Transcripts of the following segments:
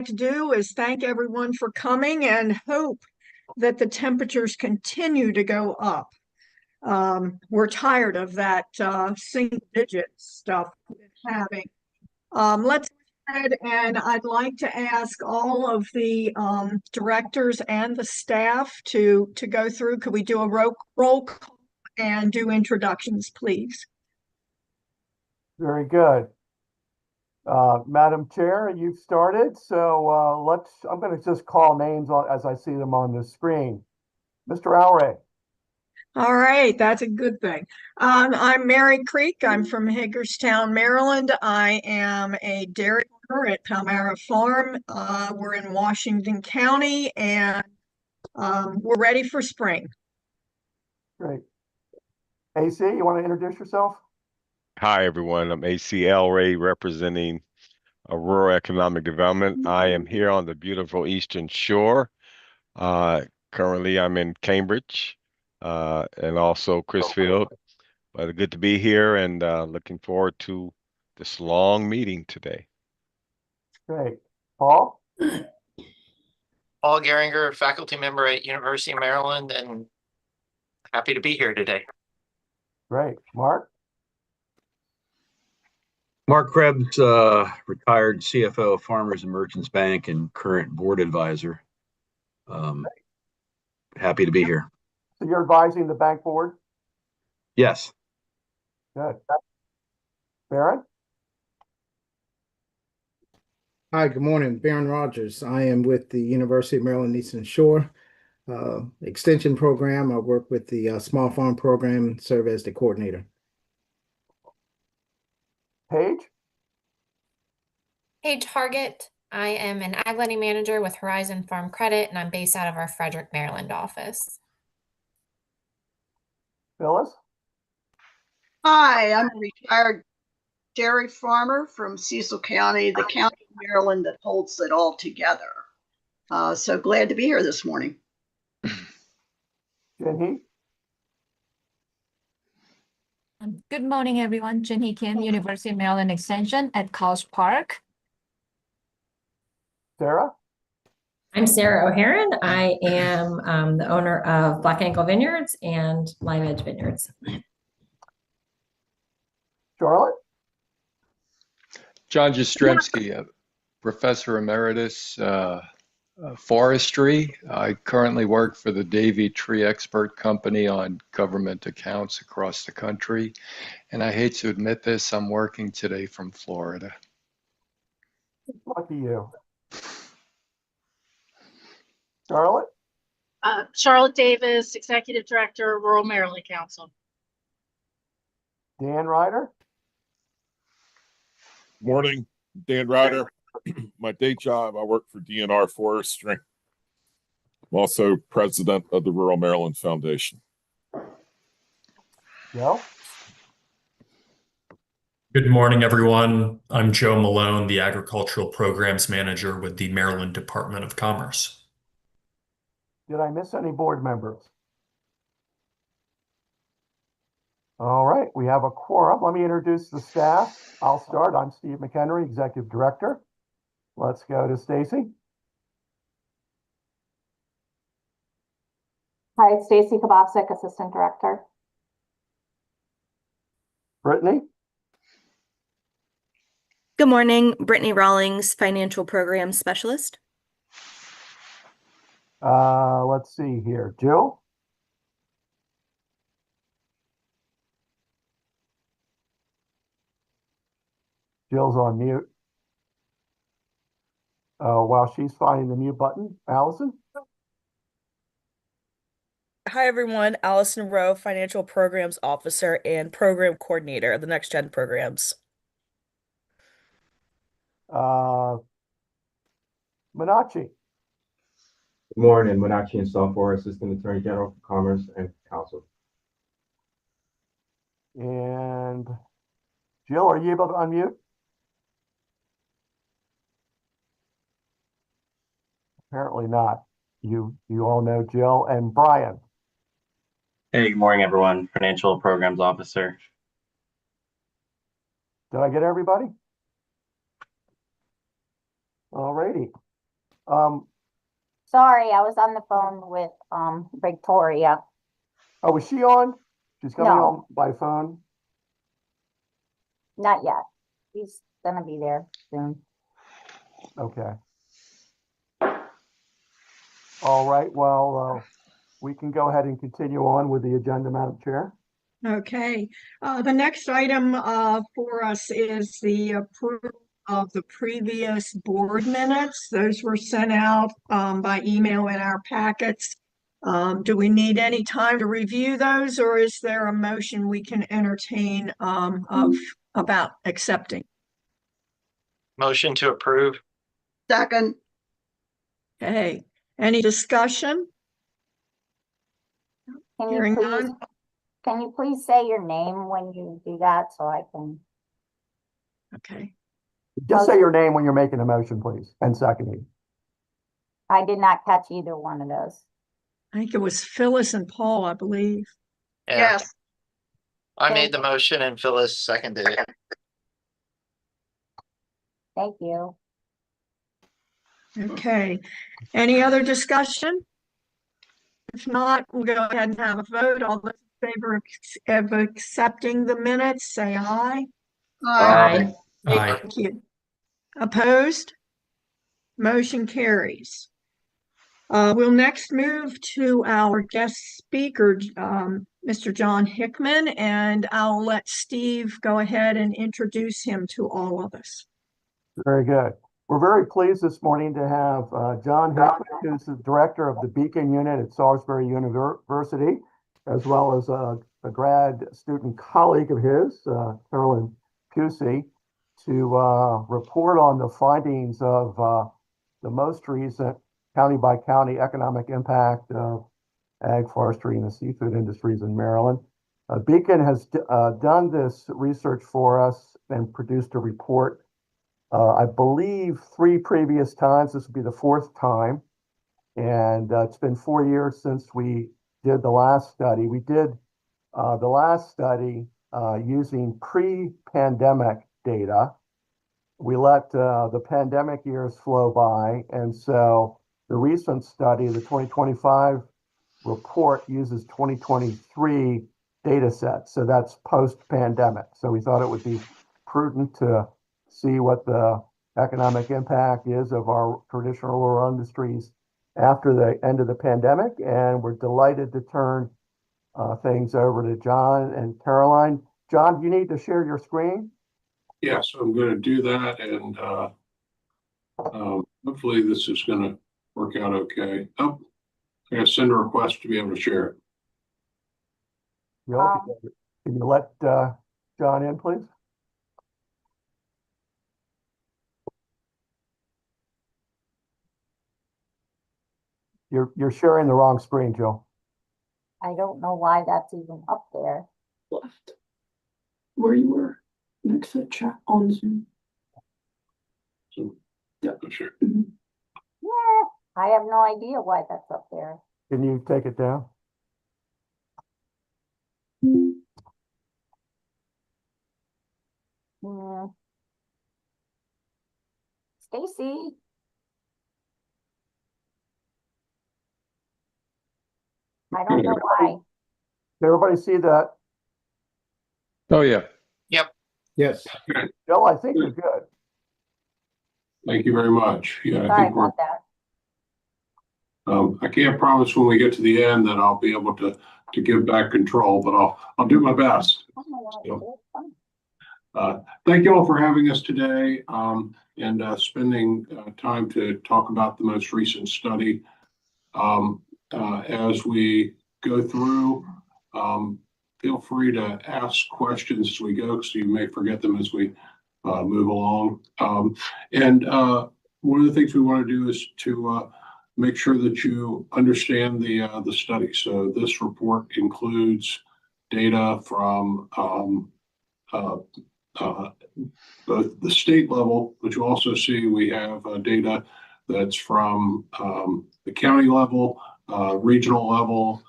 to do is thank everyone for coming and hope that the temperatures continue to go up. We're tired of that single digit stuff we've been having. Let's go ahead, and I'd like to ask all of the directors and the staff to go through. Could we do a roll call and do introductions, please? Very good. Madam Chair, you've started, so I'm going to just call names as I see them on the screen. Mr. Alray. All right, that's a good thing. I'm Mary Creek. I'm from Hagerstown, Maryland. I am a dairy owner at Palmyra Farm. We're in Washington County, and we're ready for spring. Great. AC, you want to introduce yourself? Hi, everyone. I'm ACL Ray representing Rural Economic Development. I am here on the beautiful Eastern Shore. Currently, I'm in Cambridge and also Crisfield. But good to be here and looking forward to this long meeting today. Great. Paul? Paul Geringer, faculty member at University of Maryland, and happy to be here today. Great. Mark? Mark Krebs, retired CFO of Farmers and Merchants Bank and current board advisor. Happy to be here. So you're advising the bank board? Yes. Good. Baron? Hi, good morning. Baron Rogers. I am with the University of Maryland Eastern Shore Extension Program. I work with the Small Farm Program and serve as the coordinator. Paige? Paige Hargett. I am an ag lending manager with Horizon Farm Credit, and I'm based out of our Frederick, Maryland office. Phyllis? Hi, I'm a retired dairy farmer from Cecil County, the county of Maryland that holds it all together. So glad to be here this morning. Jenny? Good morning, everyone. Jenny Kim, University of Maryland Extension at College Park. Sarah? I'm Sarah O'Haron. I am the owner of Black Ankle Vineyards and Live Edge Vineyards. Charlotte? John Jastrzemski, a professor emeritus forestry. I currently work for the Davey Tree Expert Company on government accounts across the country. And I hate to admit this, I'm working today from Florida. Lucky you. Charlotte? Charlotte Davis, Executive Director, Rural Maryland Council. Dan Ryder? Morning, Dan Ryder. My day job, I work for DNR Forestry. I'm also president of the Rural Maryland Foundation. Joe? Good morning, everyone. I'm Joe Malone, the Agricultural Programs Manager with the Maryland Department of Commerce. Did I miss any board members? All right, we have a quorum. Let me introduce the staff. I'll start. I'm Steve McHenry, Executive Director. Let's go to Stacy. Hi, Stacy Kabasic, Assistant Director. Brittany. Good morning, Brittany Rawlings, Financial Program Specialist. Let's see here. Jill. Jill's on mute. While she's finding the mute button, Allison. Hi, everyone. Allison Rowe, Financial Programs Officer and Program Coordinator of the Next Gen programs. Manachi. Good morning, Manachi and Software Assistant Attorney General for Commerce and Counsel. And Jill, are you able to unmute? Apparently not. You all know Jill. And Brian. Hey, good morning, everyone. Financial Programs Officer. Did I get everybody? All righty. Sorry, I was on the phone with Victoria. Oh, was she on? She's coming No. on by phone? Not yet. He's gonna be there soon. Okay. All right, well, we can go ahead and continue on with the agenda, Madam Chair. Okay, the next item for us is the approval of the previous board minutes. Those were sent out by email in our packets. Do we need any time to review those, or is there a motion we can entertain about accepting? Motion to approve. Second. Okay, any discussion? Hearing none. Can you please say your name when you do that so I can? Okay. Just say your name when you're making a motion, please, and seconding. I did not catch either one of those. I think it was Phyllis and Paul, I believe. Yeah. Yes. I made the motion and Phyllis seconded it. Thank you. Okay, any other discussion? If not, we'll go ahead and have a vote. All those in favor of accepting the minutes, say aye. Aye. Aye. Thank you. Opposed? Motion carries. We'll next move to our guest speaker, Mr. John Hickman, and I'll let Steve go ahead and introduce him to all of us. Very good. We're very pleased this morning to have John Hickman, who's the director of the Beacon Unit at Salisbury University, as well as a grad student colleague of his, Carolyn Pusey, to report on the findings of the most recent county by county economic impact of ag, forestry, and the seafood industries in Maryland. Beacon has done this research for us and produced a report. I believe 3 previous times. This will be the 4th time. And it's been 4 years since we did the last study. We did the last study using pre-pandemic data. We let the pandemic years flow by. And so the recent study, the 2025 report, uses 2023 data sets. So that's post-pandemic. So we thought it would be prudent to see what the economic impact is of our traditional rural industries after the end of the pandemic. And we're delighted to turn things over to John and Caroline. John, do you need to share your screen? Yes, I'm going to do that, and hopefully this is going to work out okay. Oh, I got to send a request to be able to share it. Yeah, can you let John in, please? You're sharing the wrong screen, Jill. I don't know why that's even up there. Left where you were next to the chat on Zoom. So, yeah, sure. Yeah, I have no idea why that's up there. Can you take it down? Stacy. I don't know why. Did everybody see that? Oh, yeah. Yep. Yes. Jill, I think you're good. Thank you very much. Yeah, I Sorry think we're. about that. I can't promise when we get to the end that I'll be able to give back control, but I'll do my best. So, thank you all for having us today and spending time to talk about the most recent study. As we go through, feel free to ask questions as we go, because you may forget them as we move along. And one of the things we want to do is to make sure that you understand the study. So this report includes data from both the state level, but you also see we have data that's from the county level, regional level,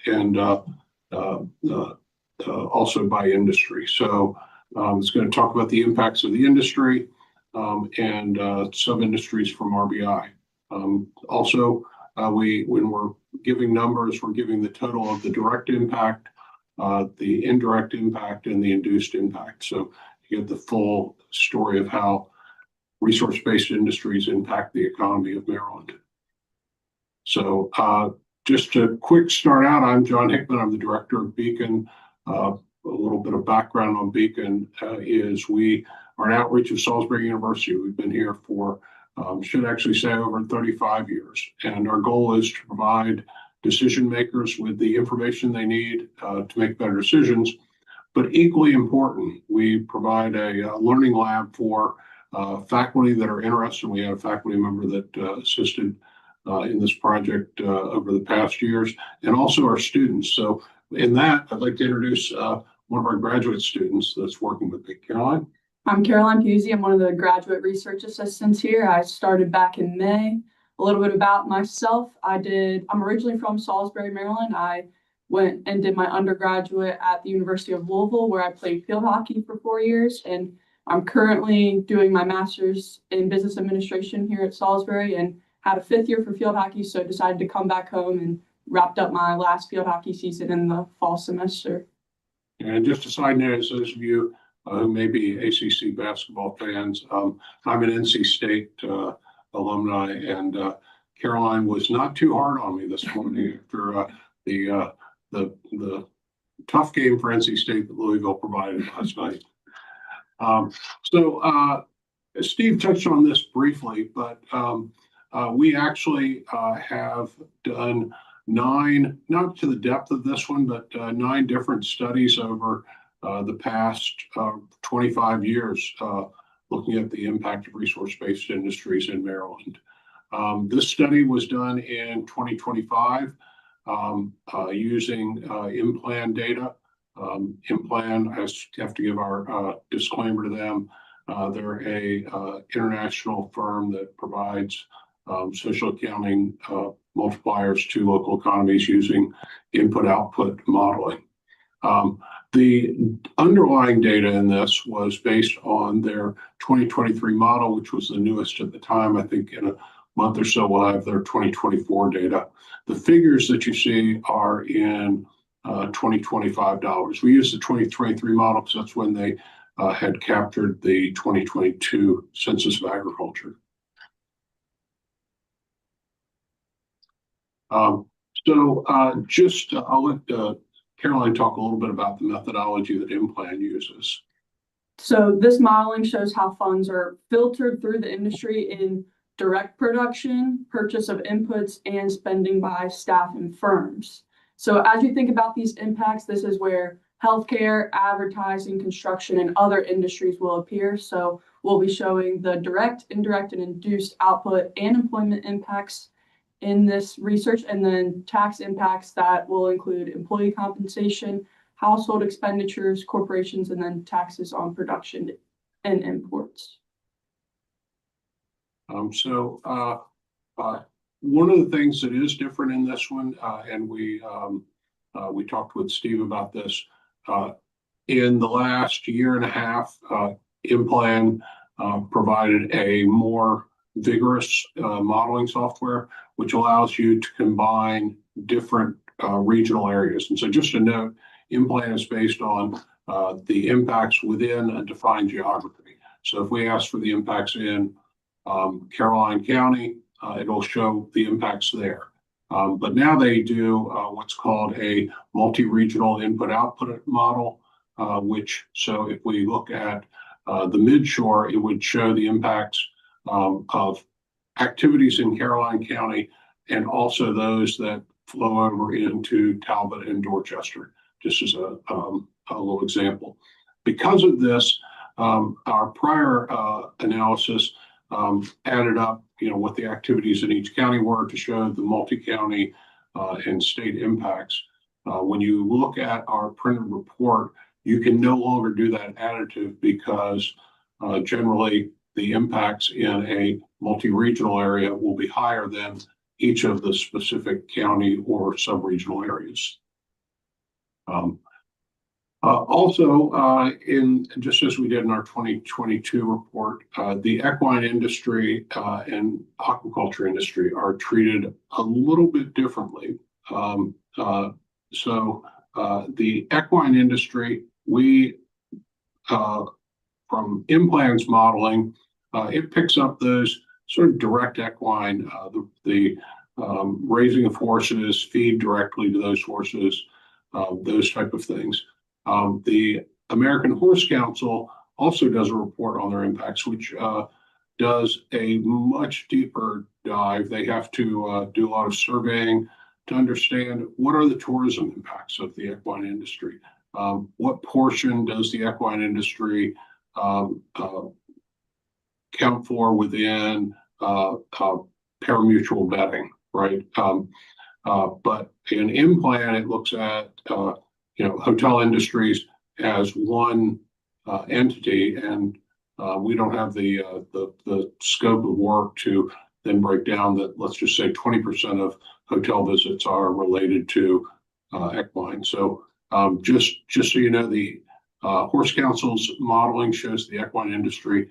and also by industry. So it's going to talk about the impacts of the industry and sub-industries from RBI. Also, when we're giving numbers, we're giving the total of the direct impact, the indirect impact, and the induced impact. So you get the full story of how resource-based industries impact the economy of Maryland. So just a quick start out, I'm John Hickman. I'm the director of Beacon. A little bit of background on Beacon is we are an outreach of Salisbury University. We've been here for, should actually say, over 35 years. And our goal is to provide decision makers with the information they need to make better decisions. But equally important, we provide a learning lab for faculty that are interested. We had a faculty member that assisted in this project over the past years, and also our students. So in that, I'd like to introduce one of our graduate students that's working with me. Caroline? I'm Caroline Pusey. I'm one of the graduate research assistants here. I started back in May. A little bit about myself. I'm originally from Salisbury, Maryland. I went and did my undergraduate at the University of Louisville, where I played field hockey for 4 years. And I'm currently doing my master's in business administration here at Salisbury and had a 5th year for field hockey. So decided to come back home and wrapped up my last field hockey season in the fall semester. And just a side note, as those of you who may be ACC basketball fans, I'm an NC State alumni, and Caroline was not too hard on me this morning after the tough game for NC State that Louisville provided last night. So Steve touched on this briefly, but we actually have done 9, not to the depth of this one, but 9 different studies over the past 25 years looking at the impact of resource-based industries in Maryland. This study was done in 2025 using IMPLAN data. IMPLAN, I have to give our disclaimer to them. They're a international firm that provides social accounting multipliers to local economies using input-output modeling. The underlying data in this was based on their 2023 model, which was the newest at the time. I think in a month or so we'll have their 2024 data. The figures that you see are in 2025 dollars. We use the 2023 model because that's when they had captured the 2022 Census of Agriculture. I'll let Caroline talk a little bit about the methodology that IMPLAN uses. So this modeling shows how funds are filtered through the industry in direct production, purchase of inputs, and spending by staff and firms. So as you think about these impacts, this is where healthcare, advertising, construction, and other industries will appear. So we'll be showing the direct, indirect, and induced output and employment impacts in this research, and then tax impacts that will include employee compensation, household expenditures, corporations, and then taxes on production and imports. One of the things that is different in this one, and we talked with Steve about this, in the last year and a half, IMPLAN provided a more vigorous modeling software, which allows you to combine different regional areas. And so just a note, IMPLAN is based on the impacts within a defined geography. So if we ask for the impacts in Caroline County, it'll show the impacts there. But now they do what's called a multi-regional input-output model, so if we look at the midshore, it would show the impacts of activities in Caroline County and also those that flow over into Talbot and Dorchester, just as a little example. Because of this, our prior analysis added up, what the activities in each county were to show the multi-county and state impacts. When you look at our printed report, you can no longer do that additive because generally the impacts in a multi-regional area will be higher than each of the specific county or sub-regional areas. Also, just as we did in our 2022 report, the equine industry and aquaculture industry are treated a little bit differently. The equine industry, from implants modeling, it picks up those sort of direct equine, the raising of horses, feed directly to those horses, those type of things. The American Horse Council also does a report on their impacts, which does a much deeper dive. They have to do a lot of surveying to understand what are the tourism impacts of the equine industry. What portion does the equine industry count for within parimutuel betting, right? But in implant, it looks at hotel industries as one entity, and we don't have the scope of work to then break down that. Let's just say 20% of hotel visits are related to equine. So just so you know, the Horse Council's modeling shows the equine industry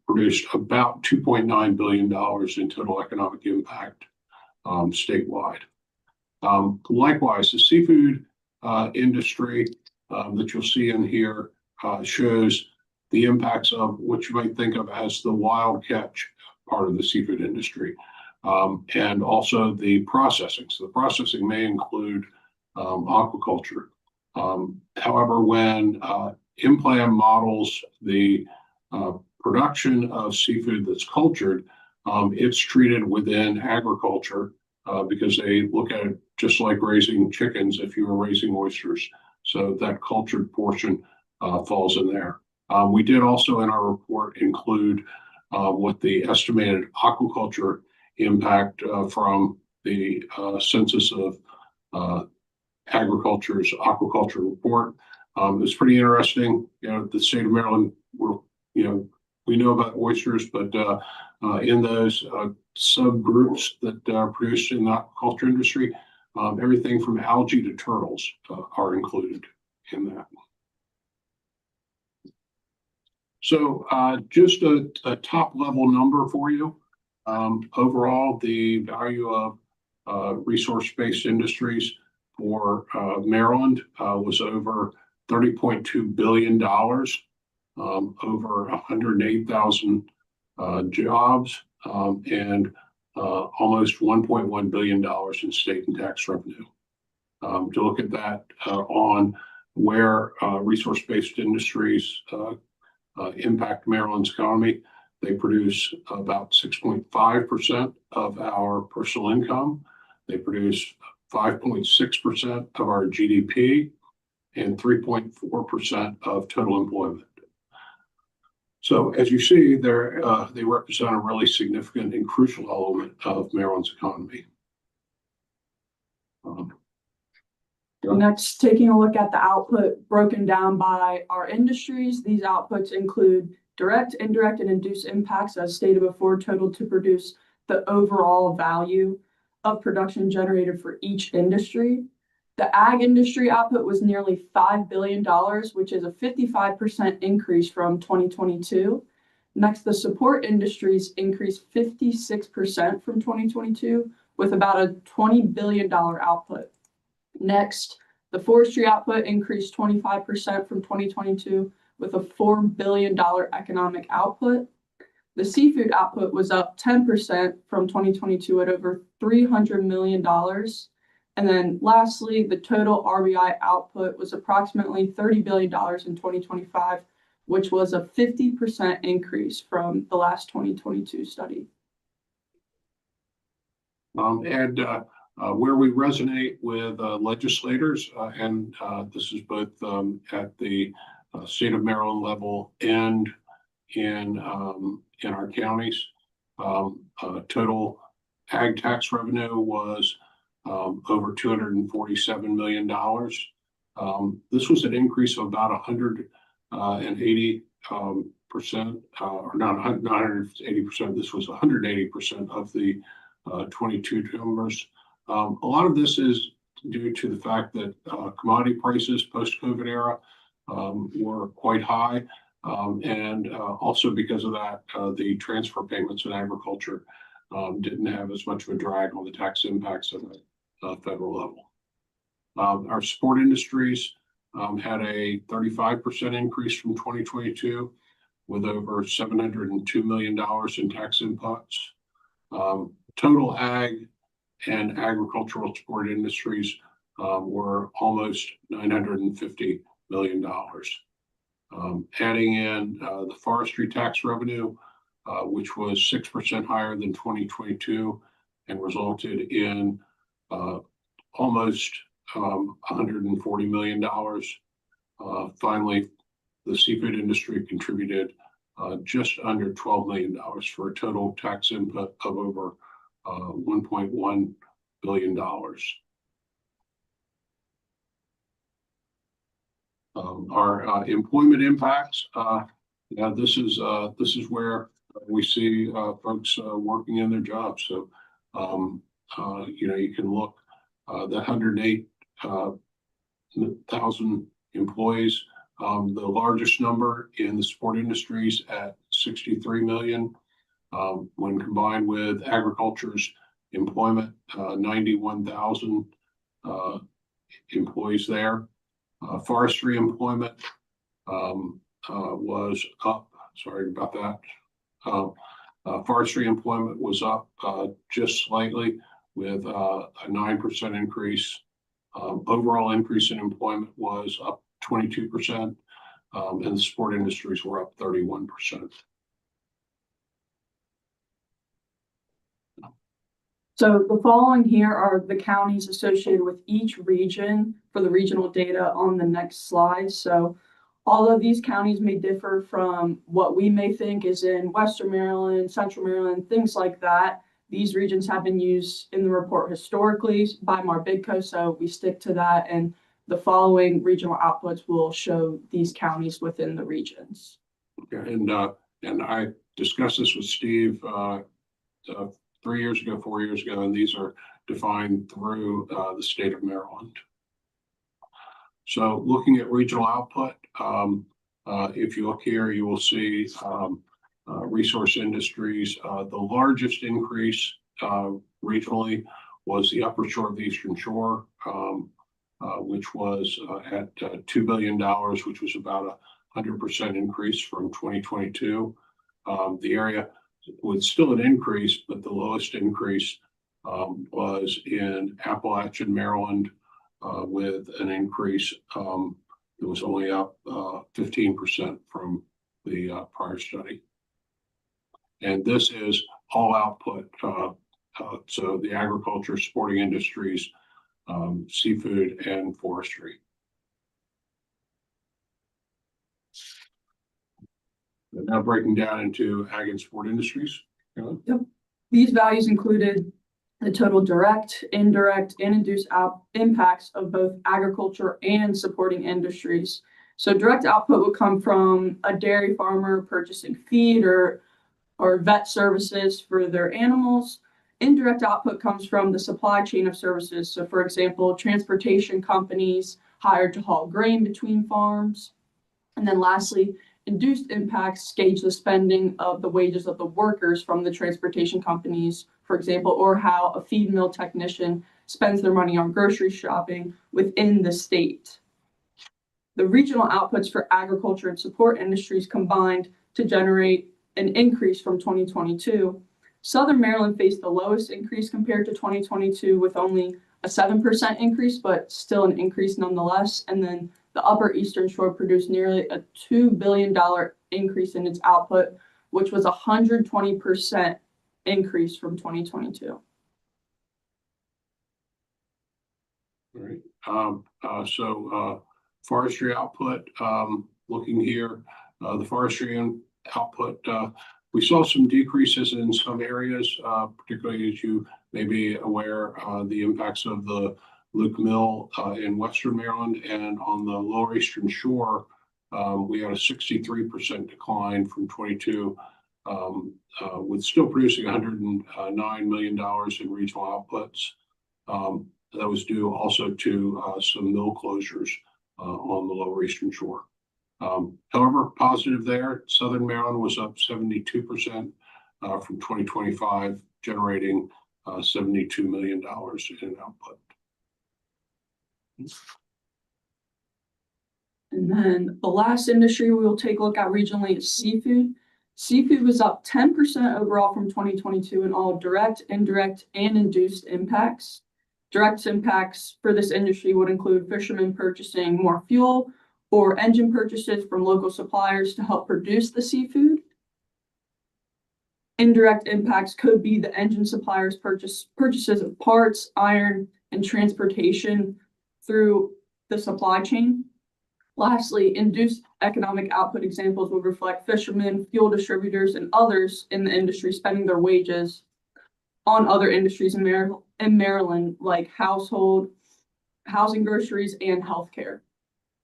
produced about $2.9 billion in total economic impact statewide. Likewise, the seafood industry that you'll see in here shows the impacts of what you might think of as the wild catch part of the seafood industry, and also the processing. So the processing may include aquaculture. However, when implant models the production of seafood that's cultured, it's treated within agriculture because they look at it just like raising chickens if you were raising oysters. So that cultured portion falls in there. We did also in our report include what the estimated aquaculture impact from the Census of Agriculture's aquaculture report. It's pretty interesting. The state of Maryland, we know about oysters, but in those subgroups that are produced in the aquaculture industry, everything from algae to turtles are included in that. So just a top level number for you. Overall, the value of resource-based industries for Maryland was over $30.2 billion, over 108,000 jobs, and almost $1.1 billion in state and tax revenue. To look at that on where resource-based industries impact Maryland's economy, they produce about 6.5% of our personal income. They produce 5.6% of our GDP and 3.4% of total employment. So as you see, they represent a really significant and crucial element of Maryland's economy. Next, taking a look at the output broken down by our industries. These outputs include direct, indirect, and induced impacts, as stated before, total to produce the overall value of production generated for each industry. The ag industry output was nearly $5 billion, which is a 55% increase from 2022. Next, the support industries increased 56% from 2022 with about a $20 billion output. Next, the forestry output increased 25% from 2022 with a $4 billion economic output. The seafood output was up 10% from 2022 at over $300 million. And then lastly, the total RBI output was approximately $30 billion in 2025, which was a 50% increase from the last 2022 study. Where we resonate with legislators, and this is both at the state of Maryland level and in our counties, total ag tax revenue was over $247 million. This was an increase of about 180%, or not 180%. This was 180% of the 22 numbers. A lot of this is due to the fact that commodity prices post-COVID era were quite high. And also because of that, the transfer payments in agriculture didn't have as much of a drag on the tax impacts at the federal level. Our support industries had a 35% increase from 2022 with over $702 million in tax inputs. Total ag and agricultural support industries were almost $950 million. Adding in the forestry tax revenue, which was 6% higher than 2022 and resulted in almost $140 million. Finally, the seafood industry contributed just under $12 million for a total tax input of over $1.1 billion. Our employment impacts. This is where we see folks working in their jobs. So you can look the 108,000 employees. The largest number in the support industries at 63 million. When combined with agriculture's employment, 91,000 employees there. Forestry employment was up. Sorry about that. Forestry employment was up just slightly with a 9% increase. Overall increase in employment was up 22%, and the support industries were up 31%. So the following here are the counties associated with each region for the regional data on the next slide. So all of these counties may differ from what we may think is in Western Maryland, Central Maryland, things like that. These regions have been used in the report historically by MARBDICO, so we stick to that. And the following regional outputs will show these counties within the regions. Okay, and I discussed this with Steve 3 years ago, 4 years ago, and these are defined through the state of Maryland. So looking at regional output, if you look here, you will see resource industries. The largest increase regionally was the upper shore of the Eastern Shore, which was at $2 billion, which was about 100% increase from 2022. The area with still an increase, but the lowest increase was in Appalachian, Maryland, with an increase that was only up 15% from the prior study. And this is all output. So the agriculture, sporting industries, seafood, and forestry. And now breaking down into ag and sport industries. Yep. These values included the total direct, indirect, and induced impacts of both agriculture and supporting industries. So direct output would come from a dairy farmer purchasing feed or vet services for their animals. Indirect output comes from the supply chain of services. So for example, transportation companies hired to haul grain between farms. And then lastly, induced impacts gauge the spending of the wages of the workers from the transportation companies, for example, or how a feed mill technician spends their money on grocery shopping within the state. The regional outputs for agriculture and support industries combined to generate an increase from 2022. Southern Maryland faced the lowest increase compared to 2022 with only a 7% increase, but still an increase nonetheless. And then the Upper Eastern Shore produced nearly a $2 billion increase in its output, which was a 120% increase from 2022. All right. So forestry output, looking here, the forestry output, we saw some decreases in some areas, particularly as you may be aware, the impacts of the Luke Mill in Western Maryland, and on the Lower Eastern Shore, we had a 63% decline from 22, with still producing $109 million in regional outputs. that was due also to some mill closures on the Lower Eastern Shore. However, positive there, Southern Maryland was up 72% from 2025, generating $72 million in output. And then the last industry we will take a look at regionally is seafood. Seafood was up 10% overall from 2022 in all direct, indirect, and induced impacts. Direct impacts for this industry would include fishermen purchasing more fuel or engine purchases from local suppliers to help produce the seafood. Indirect impacts could be the engine suppliers' purchases of parts, iron, and transportation through the supply chain. Lastly, induced economic output examples would reflect fishermen, fuel distributors, and others in the industry spending their wages on other industries in Maryland, like household, housing, groceries, and healthcare.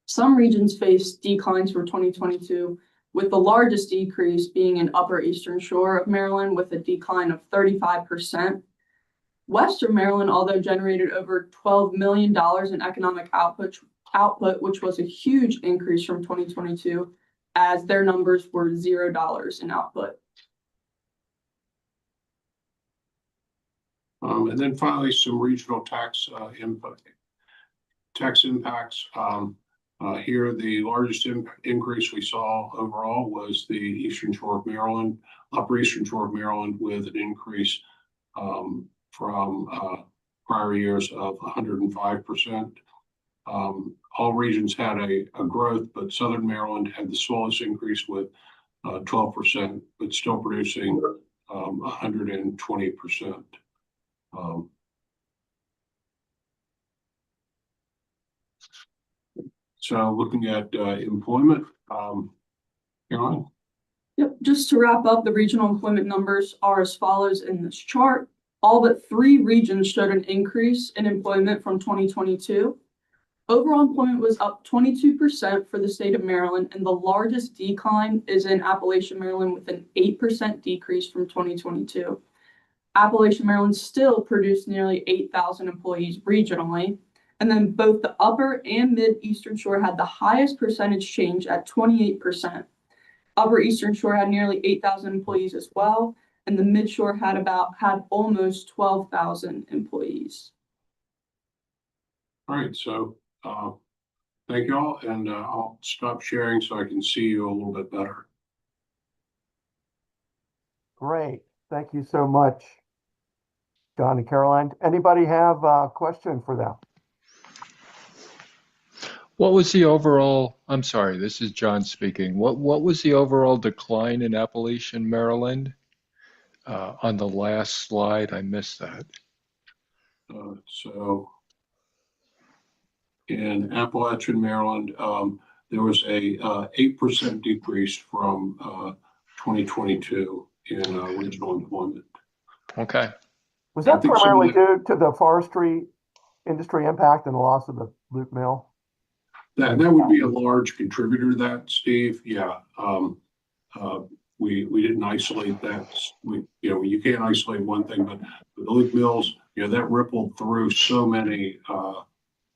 Some regions faced declines for 2022, with the largest decrease being in Upper Eastern Shore of Maryland with a decline of 35%. Western Maryland, although generated over $12 million in economic output, which was a huge increase from 2022, as their numbers were $0 in output. And then finally, some regional tax impacts. Here, the largest increase we saw overall was the Eastern Shore of Maryland, Upper Eastern Shore of Maryland, with an increase from prior years of 105%. All regions had a growth, but Southern Maryland had the smallest increase with 12%, but still producing 120%. So looking at employment, Caroline? Yep, just to wrap up, the regional employment numbers are as follows in this chart. All but 3 regions showed an increase in employment from 2022. Overall employment was up 22% for the state of Maryland, and the largest decline is in Appalachian Maryland with an 8% decrease from 2022. Appalachian Maryland still produced nearly 8,000 employees regionally, and then both the Upper and Mid-Eastern Shore had the highest percentage change at 28%. Upper Eastern Shore had nearly 8,000 employees as well, and the Mid-Shore had almost 12,000 employees. All right, so thank you all, and I'll stop sharing so I can see you a little bit better. Great. Thank you so much, John and Caroline. Anybody have a question for them? What was the overall, I'm sorry, this is John speaking. What was the overall decline in Appalachian Maryland? On the last slide, I missed that. So in Appalachian Maryland, there was a 8% decrease from 2022 in regional employment. Okay. Was that primarily due to the forestry industry impact and the loss of the Luke Mill? That would be a large contributor to that, Steve. Yeah. We didn't isolate that. You can't isolate one thing, but the Luke Mills, that rippled through so many,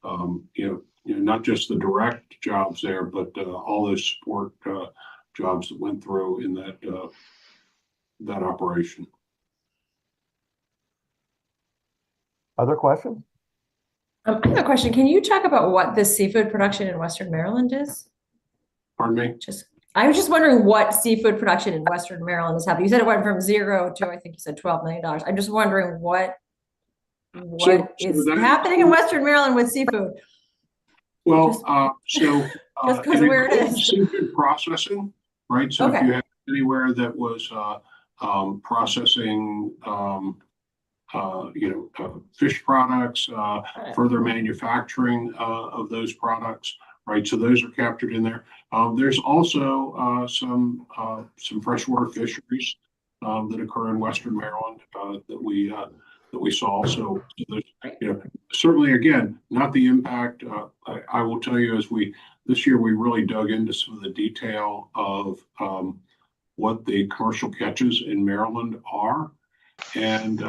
not just the direct jobs there, but all those support jobs that went through in that operation. Other questions? I have a question. Can you talk about what the seafood production in Western Maryland is? Pardon me? I was just wondering what seafood production in Western Maryland is happening. You said it went from 0 to, I think you said $12 million. I'm just wondering what is happening in Western Maryland with seafood. Well, just because of where it is. Seafood processing, right? So if you have anywhere that was processing fish products, further manufacturing of those products, right? So those are captured in there. There's also some freshwater fisheries that occur in Western Maryland that we saw. So certainly, again, not the impact. I will tell you, this year we really dug into some of the detail of what the commercial catches in Maryland are. And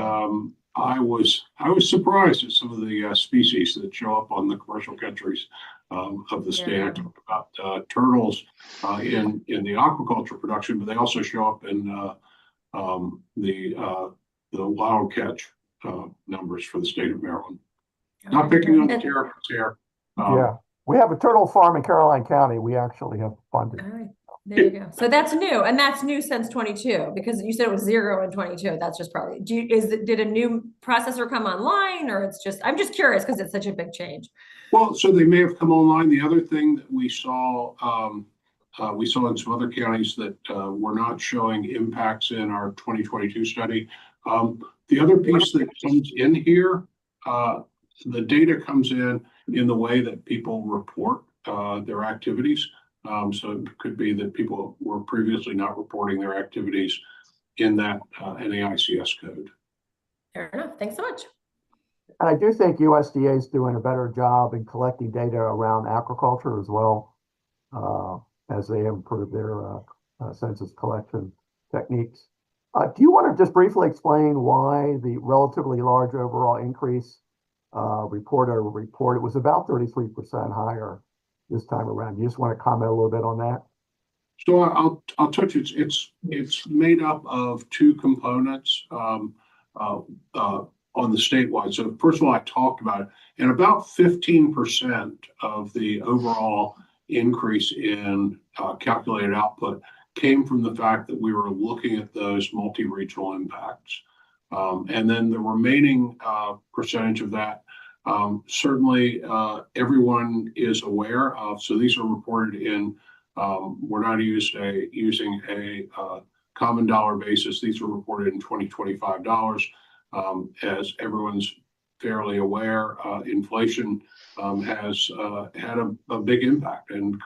I was surprised at some of the species that show up on the commercial catcheries of the state. I talked about turtles in the aquaculture production, but they also show up in the wild catch numbers for the state of Maryland. Not picking on the terrapins here. Yeah, we have a turtle farm in Caroline County. We actually have funded. All right. There you go. So that's new, and that's new since 22, because you said it was 0 in 22. That's just probably, did a new processor come online, or it's just, I'm just curious because it's such a big change. Well, so they may have come online. The other thing that we saw in some other counties that were not showing impacts in our 2022 study. The other piece that comes in here, the data comes in the way that people report their activities. So it could be that people were previously not reporting their activities in that NAICS code. Fair enough. Thanks so much. And I do think USDA is doing a better job in collecting data around agriculture as well, as they improve their census collection techniques. Do you want to just briefly explain why the relatively large overall increase report over report? It was about 33% higher this time around. You just want to comment a little bit on that? So I'll touch it. It's made up of two components on the statewide. So first of all, I talked about it, and about 15% of the overall increase in calculated output came from the fact that we were looking at those multi-regional impacts. And then the remaining percentage of that, certainly everyone is aware of. So these are reported in, we're not using a common dollar basis. These are reported in $2025. As everyone's fairly aware, inflation has had a big impact, and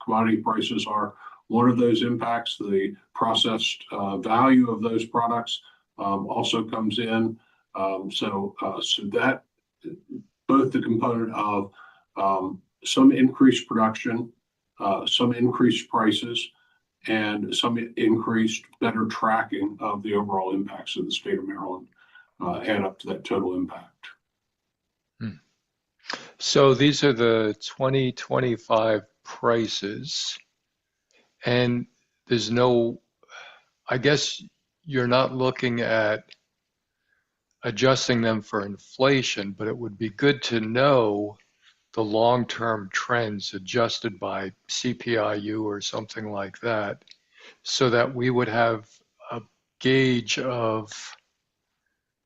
commodity prices are one of those impacts. The processed value of those products also comes in. So that both the component of some increased production, some increased prices, and some increased better tracking of the overall impacts of the state of Maryland add up to that total impact. So these are the 2025 prices, and there's no, I guess you're not looking at adjusting them for inflation, but it would be good to know the long-term trends adjusted by CPIU or something like that, so that we would have a gauge of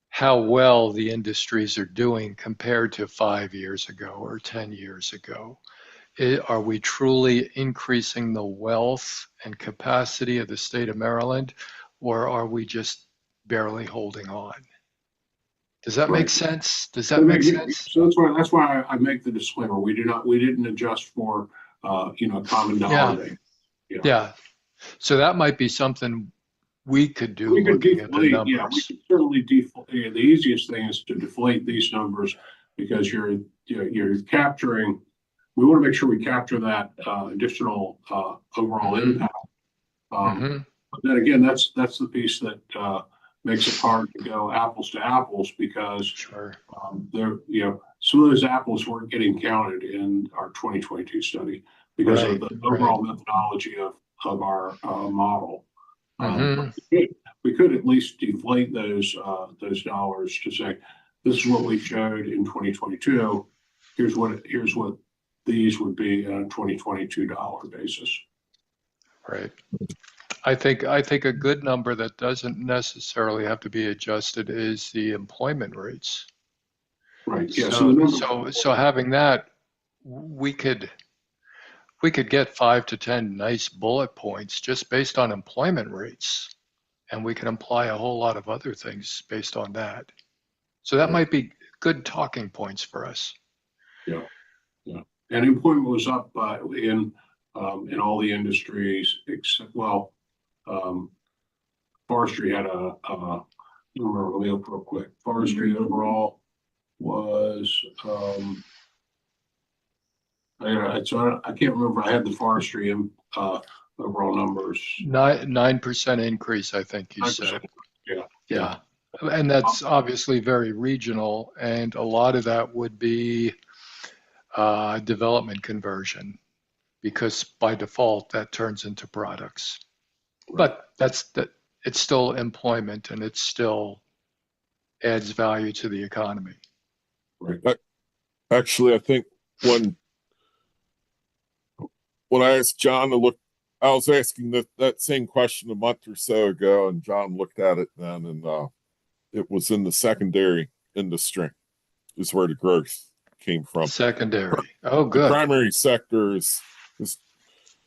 how well the industries are doing compared to 5 years ago or 10 years ago. Are we truly increasing the wealth and capacity of the state of Maryland, or are we just barely holding on? Does that make sense? Does that make sense? So that's why I make the disclaimer. We didn't adjust for common dollar rate. Yeah. So that might be something we could do. We could looking at the deflate. numbers. Yeah, we could certainly deflate. The easiest thing is to deflate these numbers, because you're capturing. We want to make sure we capture that additional overall impact. But then again, that's the piece that makes it hard to go apples to apples, because some of those apples weren't getting counted in our 2022 study because of the overall methodology of our model. We could at least deflate those dollars to say, this is what we showed in 2022. Here's what these would be on a 2022 dollar basis. Right. I think a good number that doesn't necessarily have to be adjusted is the employment rates. Right. Yeah. So having that, we could get 5 to 10 nice bullet points just based on employment rates, and we can apply a whole lot of other things based on that. So that might be good talking points for us. Yeah. Yeah. And employment was up in all the industries except, forestry had let me look real quick. Forestry overall was I can't remember. I had the forestry overall numbers. 9% increase, I think you said. Yeah. And that's obviously very regional, and a lot of that would be development conversion, because by default that turns into products. But it's still employment, and it still adds value to the economy. Right. Actually, I think when I asked John to look, I was asking that same question a month or so ago, and John looked at it then, and it was in the secondary industry is where the growth came from. Secondary. Oh, The good. primary sector is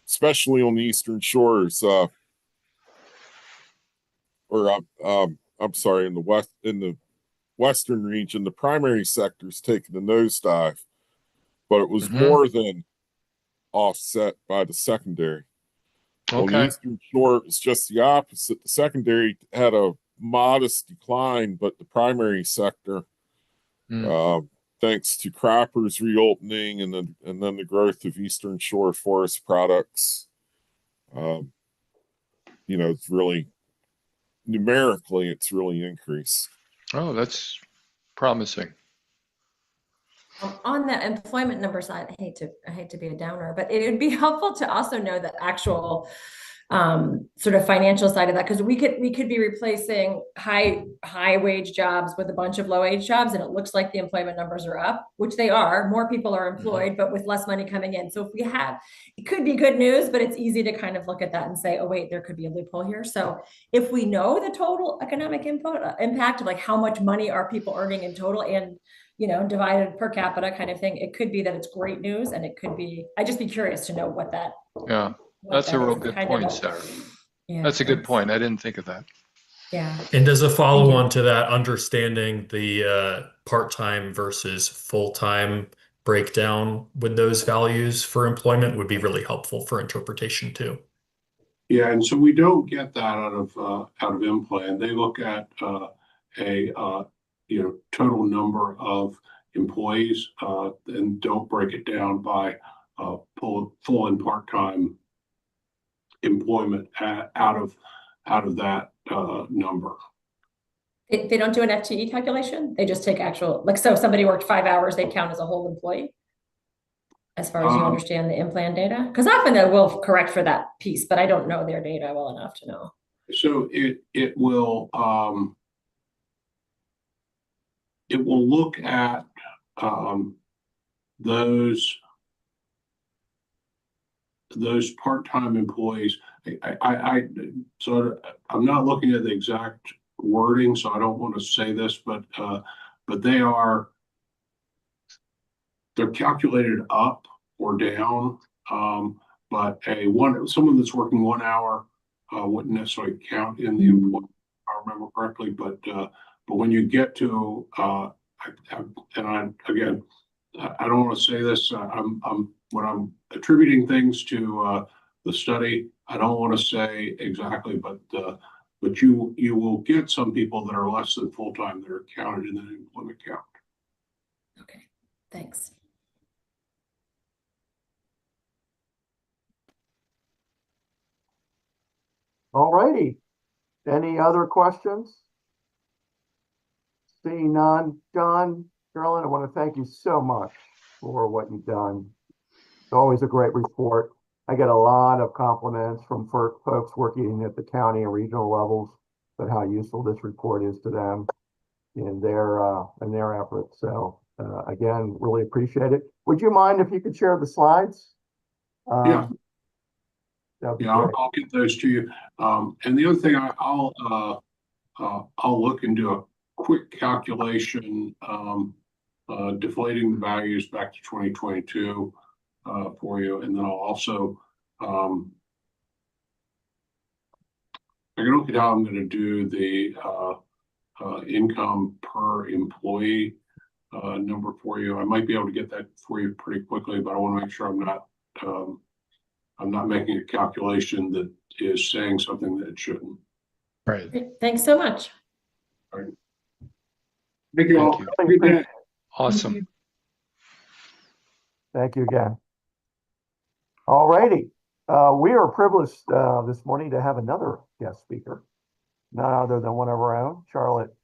especially on the Eastern Shores, I'm sorry, in the Western region, the primary sector's taken a nosedive, but it was more than offset by the secondary. On the Okay. Eastern Shore, it was just the opposite. The secondary had a modest decline, but the primary sector, thanks to croppers reopening and then the growth of Eastern Shore forest products, it's really numerically, it's really increased. Oh, that's promising. On the employment number side, I hate to be a downer, but it would be helpful to also know the actual sort of financial side of that, because we could be replacing high wage jobs with a bunch of low wage jobs, and it looks like the employment numbers are up, which they are. More people are employed, but with less money coming in. So if it could be good news, but it's easy to kind of look at that and say, oh wait, there could be a loophole here. So if we know the total economic impact of like how much money are people earning in total, and divided per capita kind of thing, it could be that it's great news, and it could be, I'd just be curious to know what that. Yeah, that's a real good point, Sarah. Yeah, that's a good point. I didn't think of that. Yeah. And as a follow-on to that, understanding the part-time versus full-time breakdown with those values for employment would be really helpful for interpretation too. Yeah, and so we don't get that out of in-plan. They look at a total number of employees and don't break it down by full and part-time employment out of that number. They don't do an FTE calculation. They just take actual, like, so if somebody worked 5 hours, they count as a whole employee, as far as you understand the in-plan data? Because often they will correct for that piece, but I don't know their data well enough to know. So it will look at those part-time employees. I'm not looking at the exact wording, so I don't want to say this, but they're calculated up or down. But someone that's working 1 hour wouldn't necessarily count in the employment, if I remember correctly. But when you get to I don't want to say this. When I'm attributing things to the study, I don't want to say exactly, but you will get some people that are less than full-time that are counted in the employment count. Okay, thanks. All righty. Any other questions? Seeing none. John, Carolyn, I want to thank you so much for what you've done. It's always a great report. I get a lot of compliments from folks working at the county and regional levels about how useful this report is to them in their efforts. So again, really appreciate it. Would you mind if you could share the slides? Yeah. Yeah, I'll get those to you. And the other thing, I'll look and do a quick calculation, deflating the values back to 2022 for you, and then I'll also I can look at how I'm going to do the income per employee number for you. I might be able to get that for you pretty quickly, but I want to make sure I'm not making a calculation that is saying something that it shouldn't. Right. Great. Thanks so much. All right. Thank you all. Thank you. Good day. Awesome. Thank you again. All righty. We are privileged this morning to have another guest speaker, none other than one of our own, Charlotte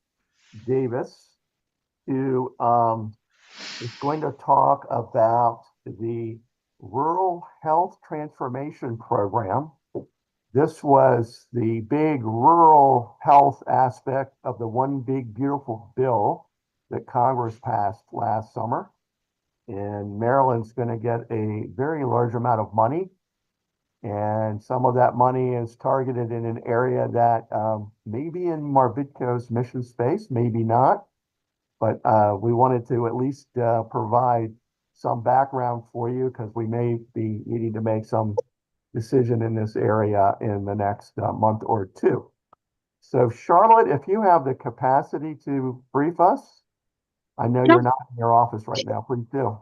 Davis, who is going to talk about the Rural Health Transformation Program. This was the big rural health aspect of the One Big Beautiful Bill that Congress passed last summer. And Maryland's going to get a very large amount of money. And some of that money is targeted in an area that maybe in MARBDICO's mission space, maybe not. But we wanted to at least provide some background for you because we may be needing to make some decision in this area in the next month or two. So Charlotte, if you have the capacity to brief us, I know you're not in your office right now, please do.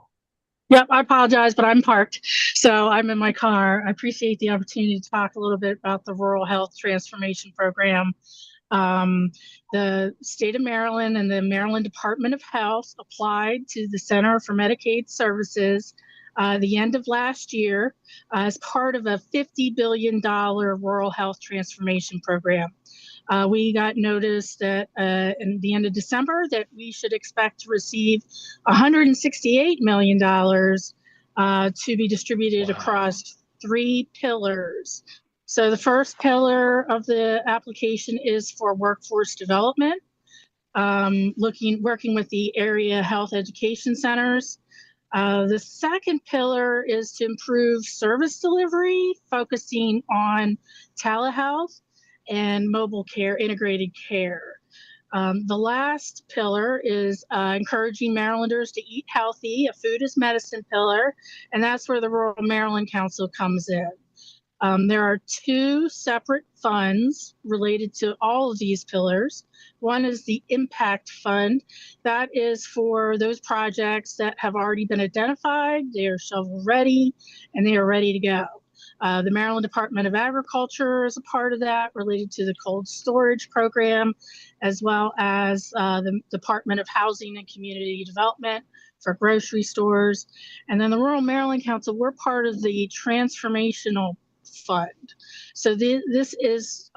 Yep, I apologize, but I'm parked. So I'm in my car. I appreciate the opportunity to talk a little bit about the Rural Health Transformation Program. The state of Maryland and the Maryland Department of Health applied to the Center for Medicaid Services the end of last year as part of a $50 billion rural health transformation program. We got notice that in the end of December that we should expect to receive $168 million to be distributed across 3 pillars. So the first pillar of the application is for workforce development, working with the area health education centers. The second pillar is to improve service delivery, focusing on telehealth and mobile care, integrated care. The last pillar is encouraging Marylanders to eat healthy, a food is medicine pillar, and that's where the Rural Maryland Council comes in. There are 2 separate funds related to all of these pillars. One is the Impact Fund. That is for those projects that have already been identified, they are shovel ready, and they are ready to go. The Maryland Department of Agriculture is a part of that, related to the cold storage program, as well as the Department of Housing and Community Development for grocery stores. And then the Rural Maryland Council, we're part of the Transformational Fund. So this is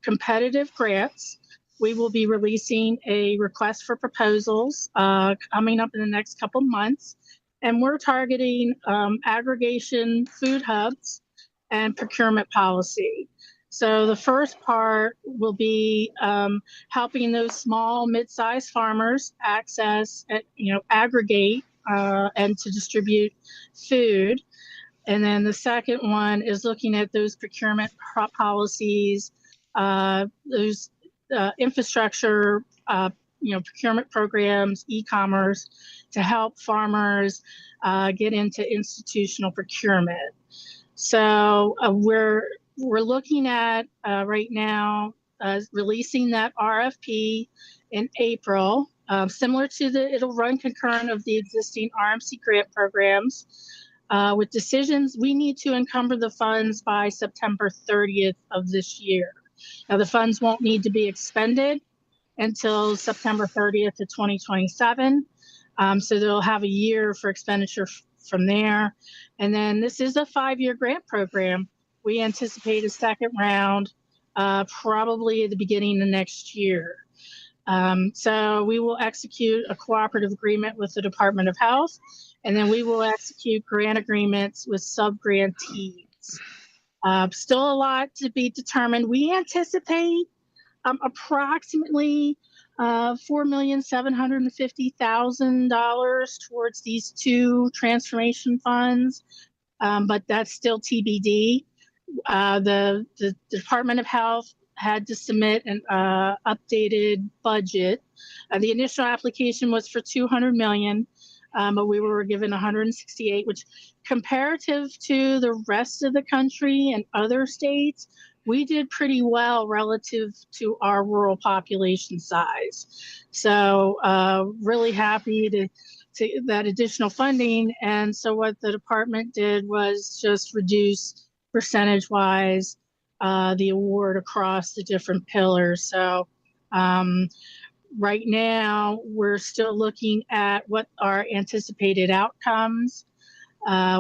competitive grants. We will be releasing a request for proposals coming up in the next couple months. And we're targeting aggregation food hubs and procurement policy. So the first part will be helping those small, mid-sized farmers access, aggregate and to distribute food. And then the second one is looking at those procurement policies, those infrastructure, procurement programs, e-commerce, to help farmers get into institutional procurement. So we're looking at right now releasing that RFP in April, similar to it'll run concurrent of the existing RMC grant programs. With decisions, we need to encumber the funds by September 30th of this year. Now, the funds won't need to be expended until September 30th of 2027. So they'll have a year for expenditure from there. And then this is a 5-year grant program. We anticipate a second round probably at the beginning of next year. So we will execute a cooperative agreement with the Department of Health, and then we will execute grant agreements with sub-grantees. Still a lot to be determined. We anticipate approximately $4,750,000 towards these 2 transformation funds, but that's still TBD. The Department of Health had to submit an updated budget. The initial application was for $200 million, but we were given 168, which comparative to the rest of the country and other states, we did pretty well relative to our rural population size. So really happy to that additional funding. And so what the department did was just reduce percentage-wise the award across the different pillars. So right now, we're still looking at what are anticipated outcomes,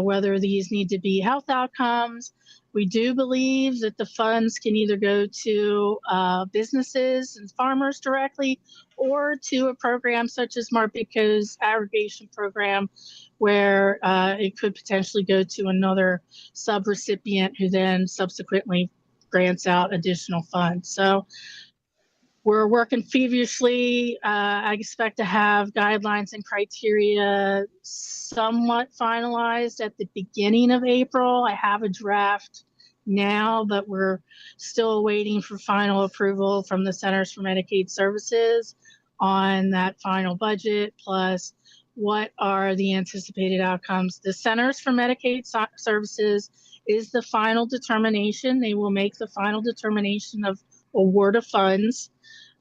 whether these need to be health outcomes. We do believe that the funds can either go to businesses and farmers directly, or to a program such as MARBDICO's aggregation program, where it could potentially go to another subrecipient who then subsequently grants out additional funds. So we're working feverishly. I expect to have guidelines and criteria somewhat finalized at the beginning of April. I have a draft now, but we're still waiting for final approval from the Centers for Medicaid Services on that final budget, plus what are the anticipated outcomes. The Centers for Medicaid Services is the final determination. They will make the final determination of award of funds.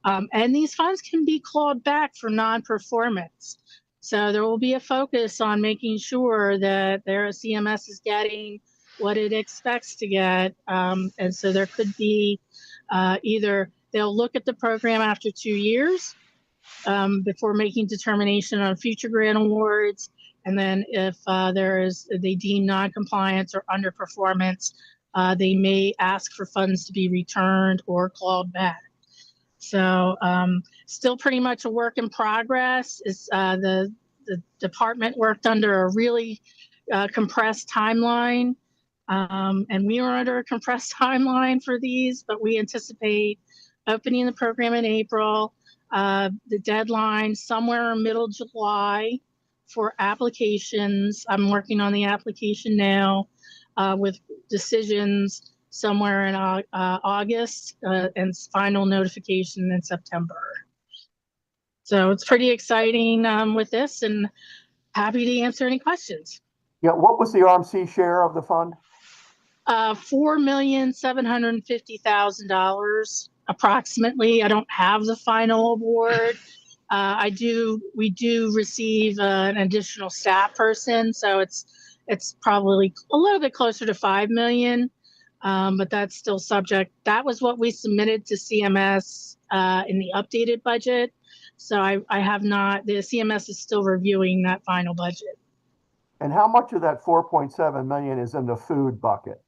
And these funds can be clawed back for non-performance. So there will be a focus on making sure that their CMS is getting what it expects to get. And so there could be either they'll look at the program after 2 years before making determination on future grant awards. And then if they deem non-compliance or underperformance, they may ask for funds to be returned or clawed back. So still pretty much a work in progress. The department worked under a really compressed timeline, and we were under a compressed timeline for these, but we anticipate opening the program in April. The deadline somewhere in middle July for applications. I'm working on the application now with decisions somewhere in August and final notification in September. So it's pretty exciting with this, and happy to answer any questions. Yeah, what was the RMC share of the fund? $4,750,000 approximately. I don't have the final award. We do receive an additional staff person, so it's probably a little bit closer to 5 million. But that's still subject. That was what we submitted to CMS in the updated budget. So I have not, the CMS is still reviewing that final budget. And how much of that 4.7 million is in the food bucket?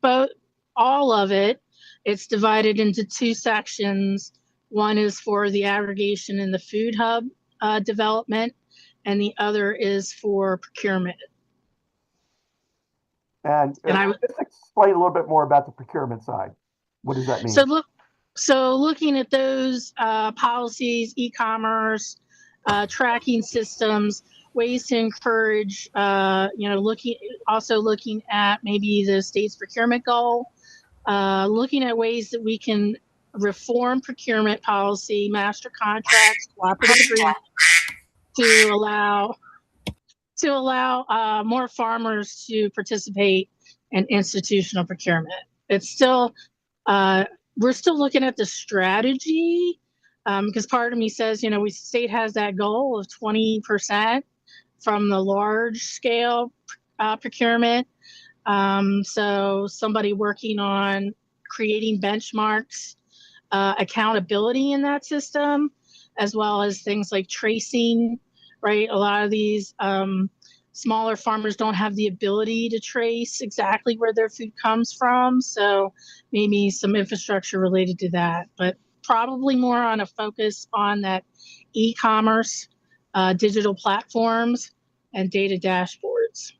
Both, all of it. It's divided into 2 sections. One is for the aggregation in the food hub development, and the other is for procurement. And I would just explain a little bit more about the procurement side. What does that mean? So looking at those policies, e-commerce, tracking systems, ways to encourage, looking at maybe the state's procurement goal, looking at ways that we can reform procurement policy, master contracts, cooperative agreements to allow more farmers to participate in institutional procurement. It's still, we're still looking at the strategy because part of me says, the state has that goal of 20% from the large scale procurement. So somebody working on creating benchmarks, accountability in that system, as well as things like tracing, right? A lot of these smaller farmers don't have the ability to trace exactly where their food comes from. So maybe some infrastructure related to that, but probably more on a focus on that e-commerce, digital platforms, and data dashboards.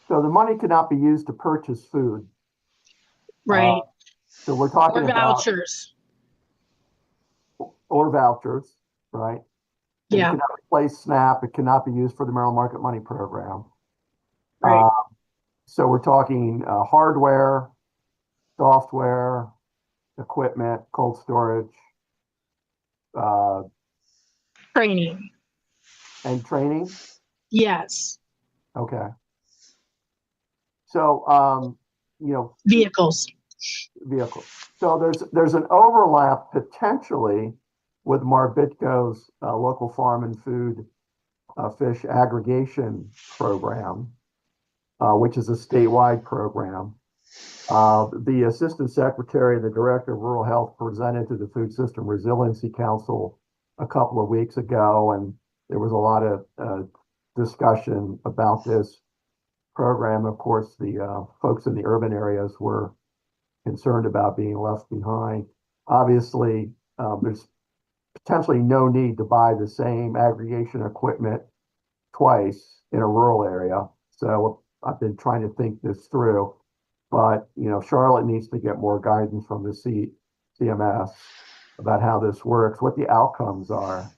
So the money cannot be used to purchase food. Right. So we're talking or about vouchers. Or vouchers, right? And Yeah. it cannot replace SNAP. It cannot be used for the Maryland Market Money Program. Right. So we're talking hardware, software, equipment, cold storage, training. And training? Yes. Okay. So, vehicles. So there's an overlap potentially with MARBDICO's local farm and food fish aggregation program, which is a statewide program. The Assistant Secretary and the Director of Rural Health presented to the Food System Resiliency Council a couple of weeks ago, and there was a lot of discussion about this program. Of course, the folks in the urban areas were concerned about being left behind. obviously, there's potentially no need to buy the same aggregation equipment twice in a rural area. So I've been trying to think this through, but Charlotte needs to get more guidance from the CMS about how this works, what the outcomes are.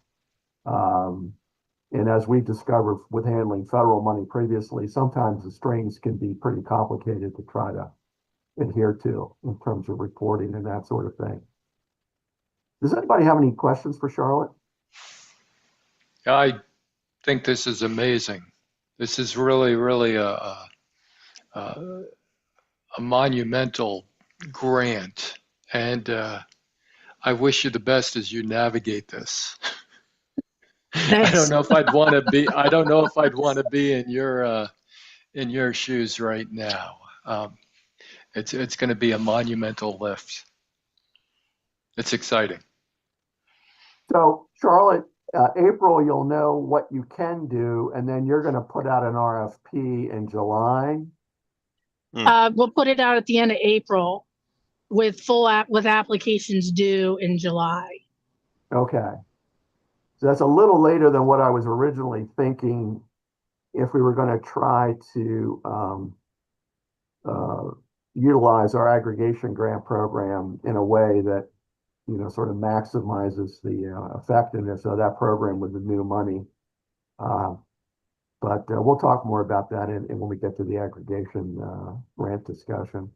And as we discovered with handling federal money previously, sometimes the strings can be pretty complicated to try to adhere to in terms of reporting and that sort of thing. Does anybody have any questions for Charlotte? I think this is amazing. This is really, really a monumental grant, and I wish you the best as you navigate this. I don't know if I'd want to be. I don't know if I'd want to be in your shoes right now. It's going to be a monumental lift. It's exciting. So, Charlotte, April, you'll know what you can do, and then you're going to put out an RFP in July. We'll put it out at the end of April with with applications due in July. Okay. So that's a little later than what I was originally thinking if we were going to try to utilize our aggregation grant program in a way that, sort of maximizes the effectiveness of that program with the new money. But we'll talk more about that when we get to the aggregation grant discussion.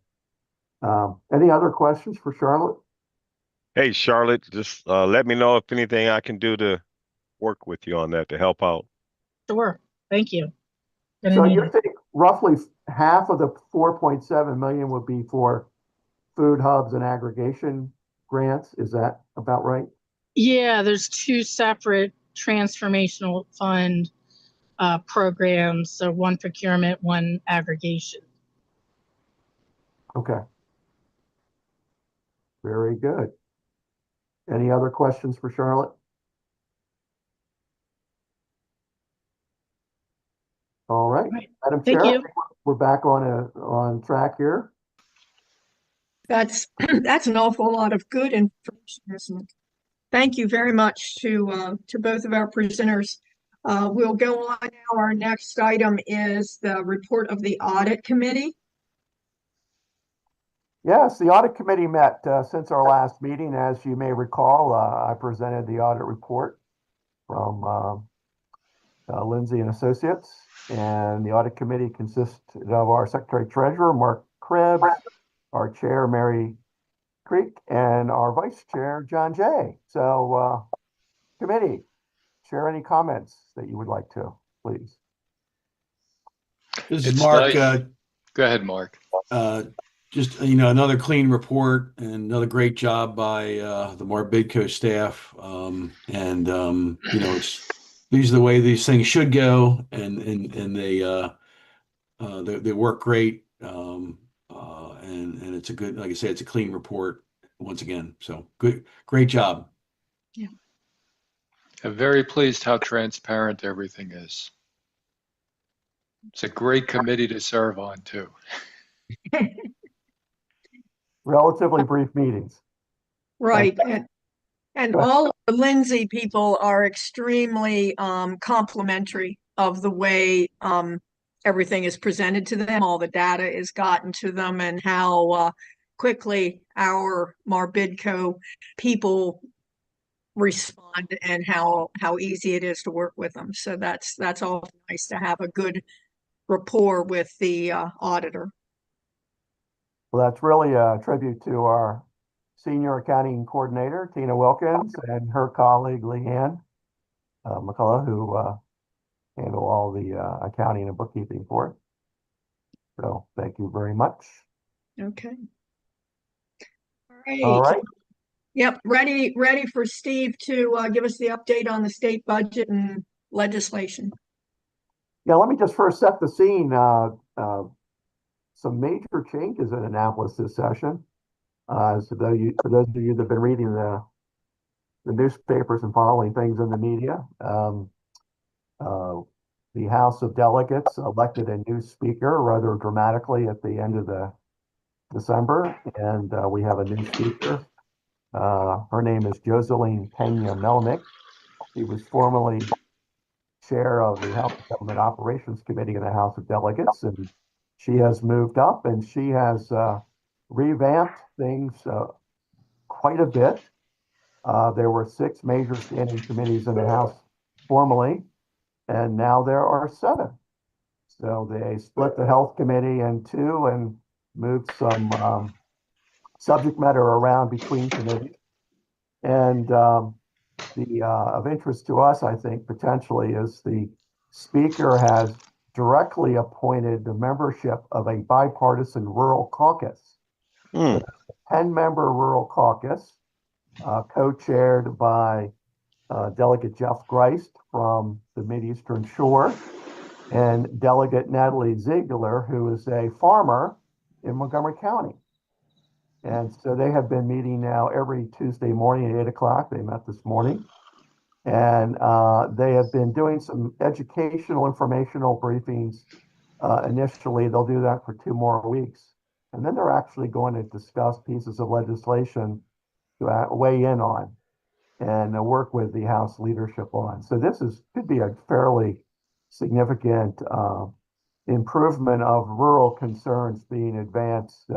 Any other questions for Charlotte? Hey, Charlotte, just let me know if anything I can do to work with you on that to help out. Sure. Thank you. So you think roughly half of the 4.7 million would be for food hubs and aggregation grants? Is that about right? Yeah, there's two separate transformational fund programs. So one procurement, one aggregation. Okay. Very good. Any other questions for Charlotte? All right. Madam Thank Chair, you. we're back on track here. That's an awful lot of good information, isn't it? Thank you very much to both of our presenters. We'll go on now. Our next item is the report of the audit committee. Yes, the audit committee met since our last meeting. As you may recall, I presented the audit report from Lindsay and Associates, and the audit committee consists of our Secretary Treasurer, Mark Krebs, our Chair, Mary Creek, and our Vice Chair, John Jay. So, committee, share any comments that you would like to, please. This is Mark. Go ahead, Mark. Just, another clean report and another great job by the MARBDICO staff. These are the way these things should go, and they work great. And it's a good, like I said, it's a clean report once again. So great job. Yeah. I'm very pleased how transparent everything is. It's a great committee to serve on, too. Relatively brief meetings. Right. And all of the Lindsay people are extremely complimentary of the way everything is presented to them, all the data is gotten to them, and how quickly our MARBDICO people respond, and how easy it is to work with them. So that's all nice to have a good rapport with the auditor. Well, that's really a tribute to our senior accounting coordinator, Tina Wilkins, and her colleague, Leanne McCullough, who handle all the accounting and bookkeeping for it. So thank you very much. Okay. All right. Yep. Ready for Steve to give us the update on the state budget and legislation. Yeah, let me just first set the scene. Some major changes in Annapolis this session. So for those of you that have been reading the newspapers and following things in the media, the House of Delegates elected a new speaker rather dramatically at the end of December, and we have a new speaker. Her name is Joseline Pena Melnick. She was formerly chair of the House of Government Operations Committee in the House of Delegates, and she has moved up and she has revamped things quite a bit. There were 6 major standing committees in the House formerly, and now there are 7. So they split the Health Committee in 2 and moved some subject matter around between committees. And of interest to us, I think, potentially, is the Speaker has directly appointed the membership of a bipartisan rural caucus. So 10-member rural caucus, co-chaired by Delegate Jeff Greist from the Mideastern Shore and Delegate Natalie Ziegler, who is a farmer in Montgomery County. And so they have been meeting now every Tuesday morning at 8 o'clock. They met this morning. And they have been doing some educational, informational briefings. Initially, they'll do that for 2 more weeks. And then they're actually going to discuss pieces of legislation to weigh in on and work with the House leadership on. So this could be a fairly significant improvement of rural concerns being advanced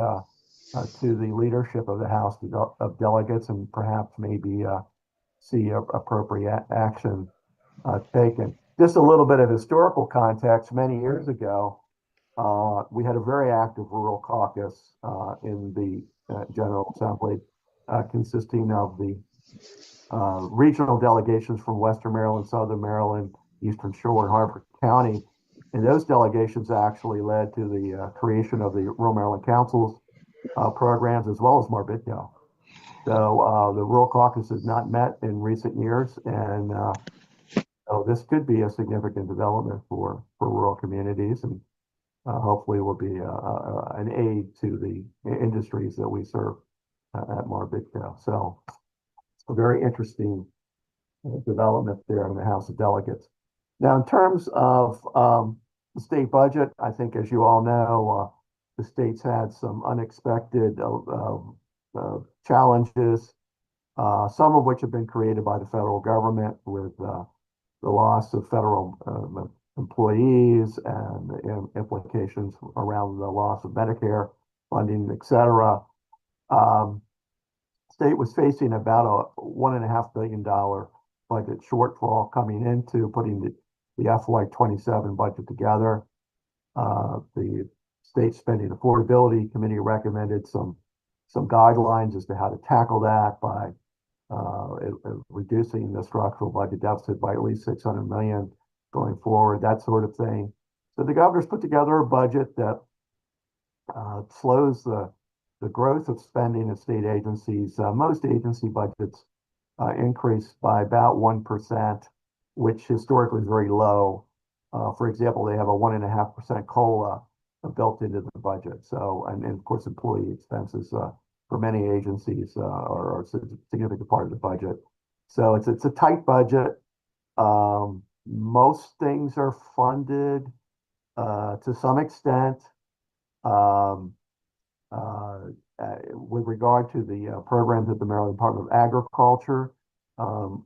to the leadership of the House of Delegates, and perhaps maybe see appropriate action taken. Just a little bit of historical context. Many years ago, we had a very active rural caucus in the General Assembly, consisting of the regional delegations from Western Maryland, Southern Maryland, Eastern Shore, and Harford County. And those delegations actually led to the creation of the Rural Maryland Council's programs, as well as MARBDICO. So the rural caucus has not met in recent years, and so this could be a significant development for rural communities, and hopefully will be an aid to the industries that we serve at MARBDICO. So it's a very interesting development there in the House of Delegates. Now, in terms of the state budget, I think, as you all know, the state's had some unexpected challenges, some of which have been created by the federal government with the loss of federal employees and the implications around the loss of Medicare funding, et cetera. State was facing about a $1.5 billion budget shortfall coming into putting the FY27 budget together. The State Spending Affordability Committee recommended some guidelines as to how to tackle that by reducing the structural budget deficit by at least $600 million going forward, that sort of thing. So the governor's put together a budget that slows the growth of spending at state agencies. Most agency budgets increase by about 1%, which historically is very low. For example, they have a 1.5% COLA built into the budget. So, and of course, employee expenses for many agencies are a significant part of the budget. So it's a tight budget. Most things are funded to some extent. With regard to the programs at the Maryland Department of Agriculture,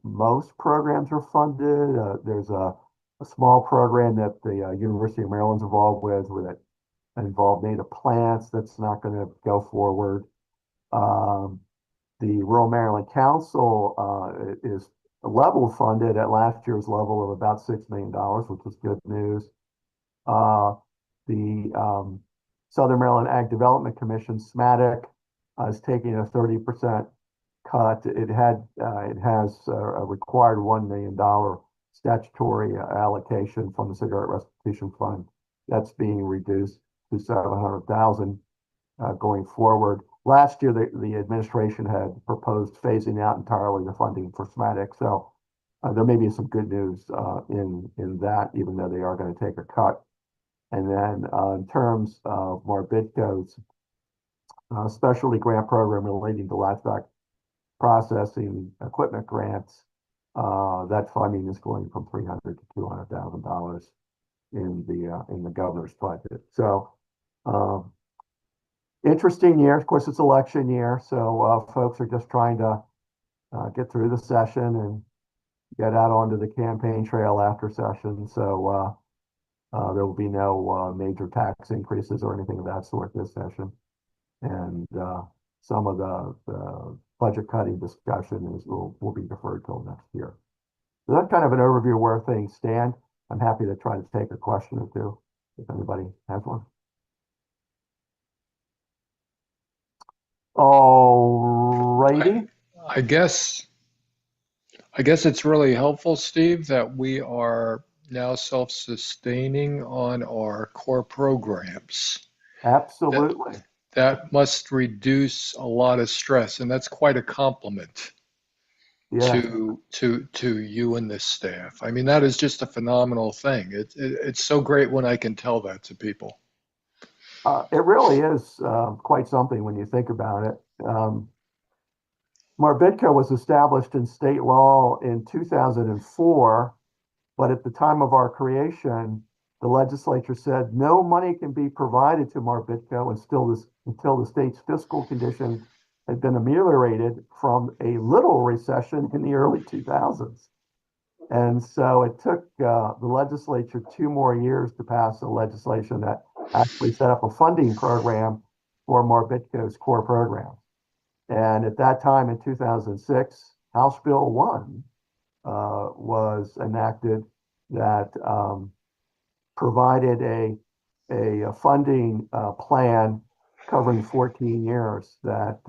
most programs are funded. There's a small program that the University of Maryland's involved with that involved native plants. That's not going to go forward. The Rural Maryland Council is level funded at last year's level of about $6 million, which is good news. The Southern Maryland Ag Development Commission, SMATIC, is taking a 30% cut. It has a required $1 million statutory allocation from the Cigarette Restitution Fund. That's being reduced to $700,000 going forward. Last year, the administration had proposed phasing out entirely the funding for SMATIC. So there may be some good news in that, even though they are going to take a cut. And then in terms of MARBDICO's specialty grant program relating to livestock processing equipment grants, that funding is going from $300,000 to $200,000 in the governor's budget. So interesting year. Of course, it's election year, so folks are just trying to get through the session and get out onto the campaign trail after session. So there will be no major tax increases or anything of that sort this session. And some of the budget cutting discussion will be deferred till next year. So that's kind of an overview of where things stand. I'm happy to try to take a question or two if anybody has one. All righty. I guess it's really helpful, Steve, that we are now self-sustaining on our core programs. Absolutely. That must reduce a lot of stress, and that's quite a compliment to you and the staff. I mean, that is just a phenomenal thing. It's so great when I can tell that to people. It really is quite something when you think about it. MARBDICO was established in state law in 2004, but at the time of our creation, the legislature said no money can be provided to MARBDICO until the state's fiscal condition had been ameliorated from a little recession in the early 2000s. And so it took the legislature 2 more years to pass a legislation that actually set up a funding program for MARBDICO's core program. And at that time in 2006, House Bill 1 was enacted that provided a funding plan covering 14 years that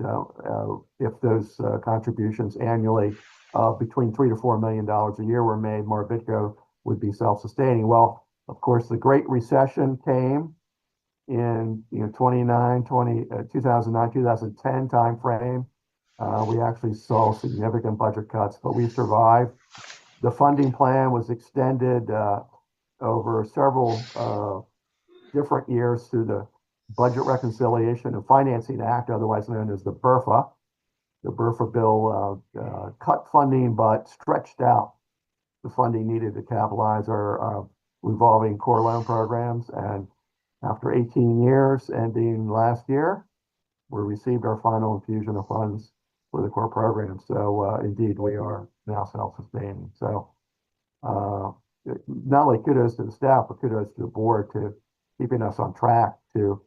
if those contributions annually between $3 to $4 million a year were made, MARBDICO would be self-sustaining. Well, of course, the Great Recession came in 2009, 2010 timeframe. We actually saw significant budget cuts, but we survived. The funding plan was extended over several different years through the Budget Reconciliation and Financing Act, otherwise known as the BRFA. The BRFA bill cut funding, but stretched out the funding needed to capitalize our revolving core loan programs. And after 18 years, ending last year, we received our final infusion of funds for the core program. So indeed, we are now self-sustaining. So not only kudos to the staff, but kudos to the board to keeping us on track to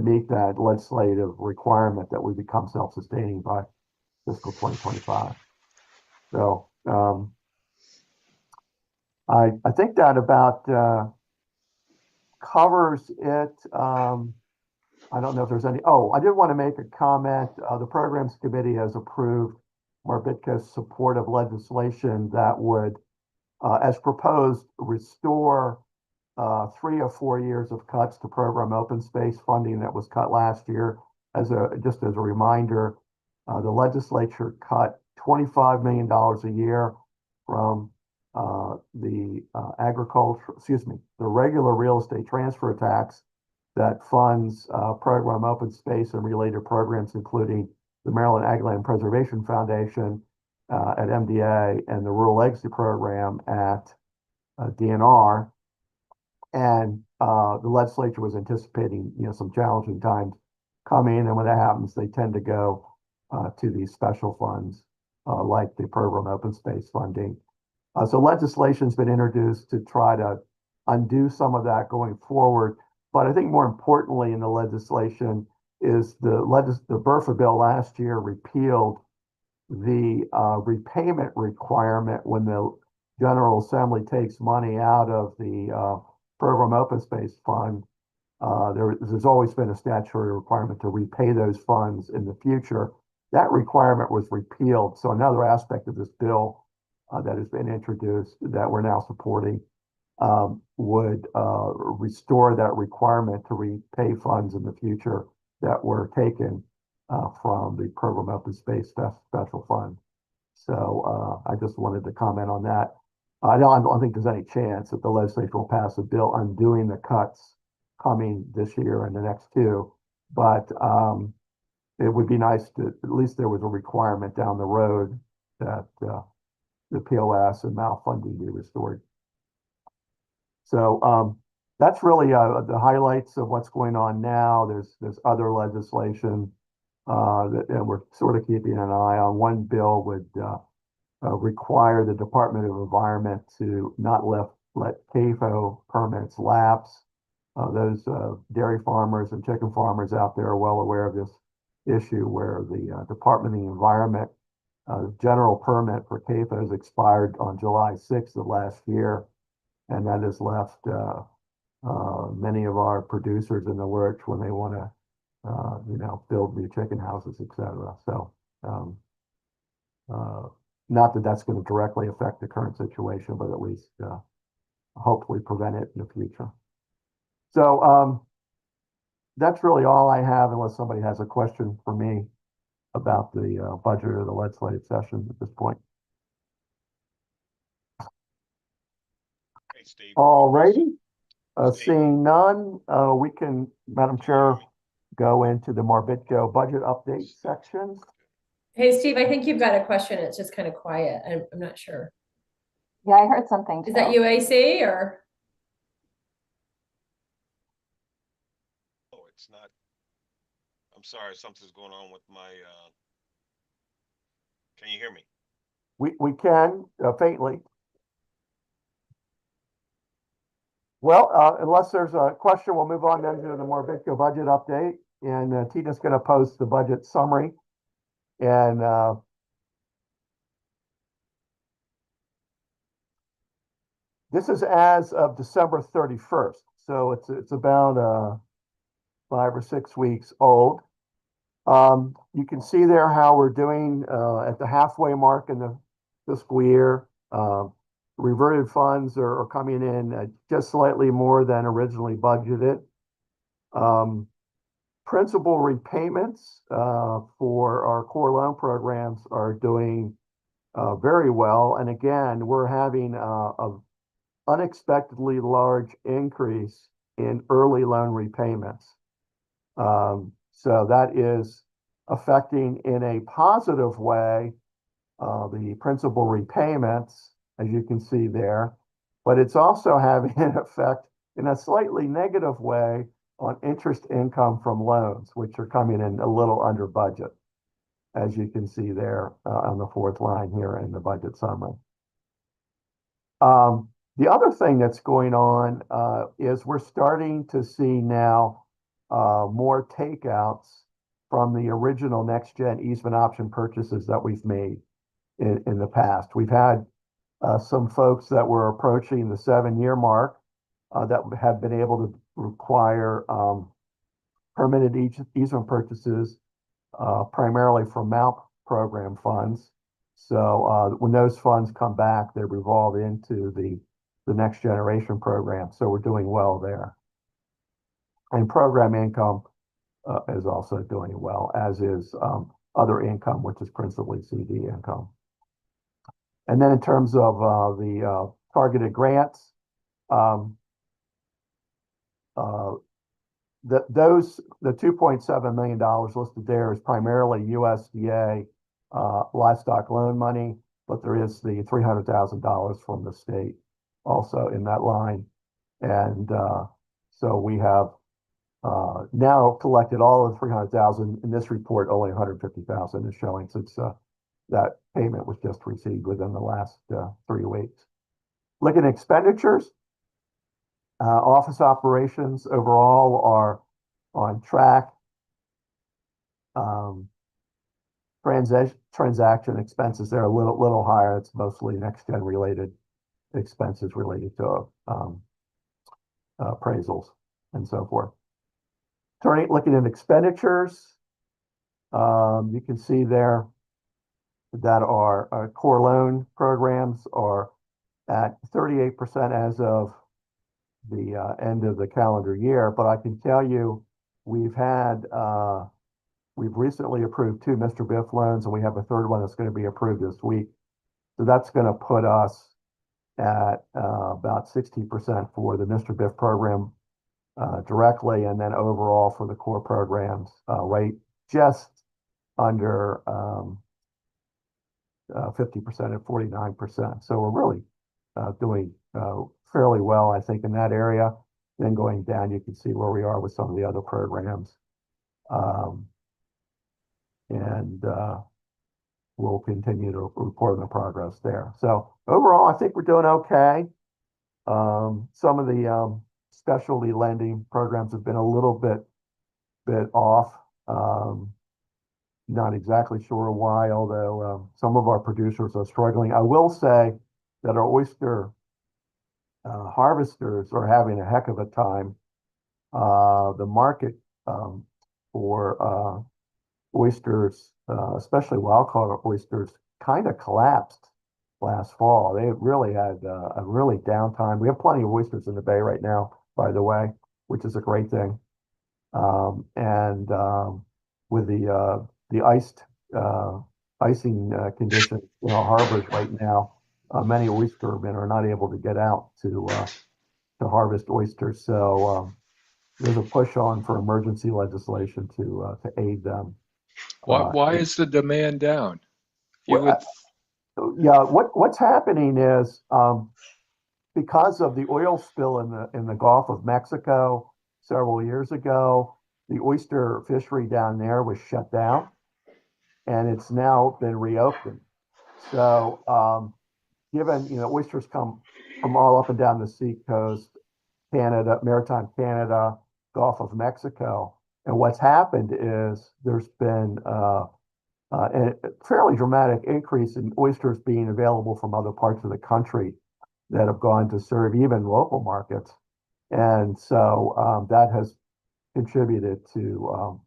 meet that legislative requirement that we become self-sustaining by fiscal 2025. So I think that about covers it. I don't know if there's any. Oh, I did want to make a comment. The Programs Committee has approved MARBDICO's support of legislation that would, as proposed, restore 3 or 4 years of cuts to program open space funding that was cut last year. Just as a reminder, the legislature cut $25 million a year from the regular real estate transfer tax that funds program open space and related programs, including the Maryland Ag Land Preservation Foundation at MDA and the Rural Legacy Program at DNR. And the legislature was anticipating, some challenging times coming, and when that happens, they tend to go to these special funds like the program open space funding. So legislation's been introduced to try to undo some of that going forward. But I think more importantly in the legislation is the BRFA bill last year repealed the repayment requirement when the General Assembly takes money out of the program open space fund. There's always been a statutory requirement to repay those funds in the future. That requirement was repealed. So another aspect of this bill that has been introduced that we're now supporting would restore that requirement to repay funds in the future that were taken from the program open space special fund. So I just wanted to comment on that. I don't think there's any chance that the legislature will pass a bill undoing the cuts coming this year and the next 2, but it would be nice to at least there was a requirement down the road that the POS and MAL funding be restored. So that's really the highlights of what's going on now. There's other legislation that we're sort of keeping an eye on. One bill would require the Department of Environment to not let CAFO permits lapse. Those dairy farmers and chicken farmers out there are well aware of this issue, where the Department of the Environment general permit for CAFOs expired on July 6th of last year, and that has left many of our producers in the lurch when they want to, build new chicken houses, etc. So, not that that's going to directly affect the current situation, but at least hopefully prevent it in the future. So that's really all I have, unless somebody has a question for me about the budget or the legislative session at this point. Hey, Steve. All righty. Seeing none, we can, Madam Chair, go into the MARBDICO budget update section. Hey, Steve, I think you've got a question. It's just kind of quiet. I'm not sure. Yeah, I heard something too. Is that UAC or? Oh, it's not. I'm sorry, something's going on with my, can you hear me? We can, faintly. Well, unless there's a question, we'll move on then to the MARBDICO budget update. And Tina's going to post the budget summary. And this is as of December 31st. So it's about 5 or 6 weeks old. You can see there how we're doing at the halfway mark in the fiscal year. Reverted funds are coming in just slightly more than originally budgeted. Principal repayments for our core loan programs are doing very well. And again, we're having an unexpectedly large increase in early loan repayments. So that is affecting in a positive way the principal repayments, as you can see there, but it's also having an effect in a slightly negative way on interest income from loans, which are coming in a little under budget, as you can see there on the 4th line here in the budget summary. The other thing that's going on is we're starting to see now more takeouts from the original next-gen easement option purchases that we've made in the past. We've had some folks that were approaching the 7-year mark that have been able to require permitted easement purchases primarily from MALP program funds. So when those funds come back, they revolve into the next generation program. So we're doing well there. And program income is also doing well, as is other income, which is principally CD income. And then in terms of the targeted grants, the $2.7 million listed there is primarily USDA livestock loan money, but there is the $300,000 from the state also in that line. And so we have now collected all of the $300,000. In this report, only $150,000 is showing, since that payment was just received within the last 3 weeks. Looking at expenditures, office operations overall are on track. Transaction expenses, they're a little higher. It's mostly next-gen related expenses related to appraisals and so forth. Looking at expenditures, you can see there that our core loan programs are at 38% as of the end of the calendar year. But I can tell you, we've recently approved 2 Mr. Biff loans, and we have a 3rd one that's going to be approved this week. So that's going to put us at about 60% for the Mr. Biff program directly, and then overall for the core programs, right just under 50% at 49%. So we're really doing fairly well, I think, in that area. then going down, you can see where we are with some of the other programs. And we'll continue to report on the progress there. So overall, I think we're doing okay. Some of the specialty lending programs have been a little bit off. Not exactly sure why, although some of our producers are struggling. I will say that our oyster harvesters are having a heck of a time. The market for oysters, especially wild-caught oysters, kind of collapsed last fall. They really had a really downtime. We have plenty of oysters in the bay right now, by the way, which is a great thing. With the icing conditions in our harbors right now, many oystermen are not able to get out to harvest oysters. So there's a push on for emergency legislation to aid them. Why is the demand down? You would Yeah, what's happening is because of the oil spill in the Gulf of Mexico several years ago, the oyster fishery down there was shut down, and it's now been reopened. So given oysters come from all up and down the sea coast, Canada, maritime Canada, Gulf of Mexico, and what's happened is there's been a fairly dramatic increase in oysters being available from other parts of the country that have gone to serve even local markets. And so that has contributed to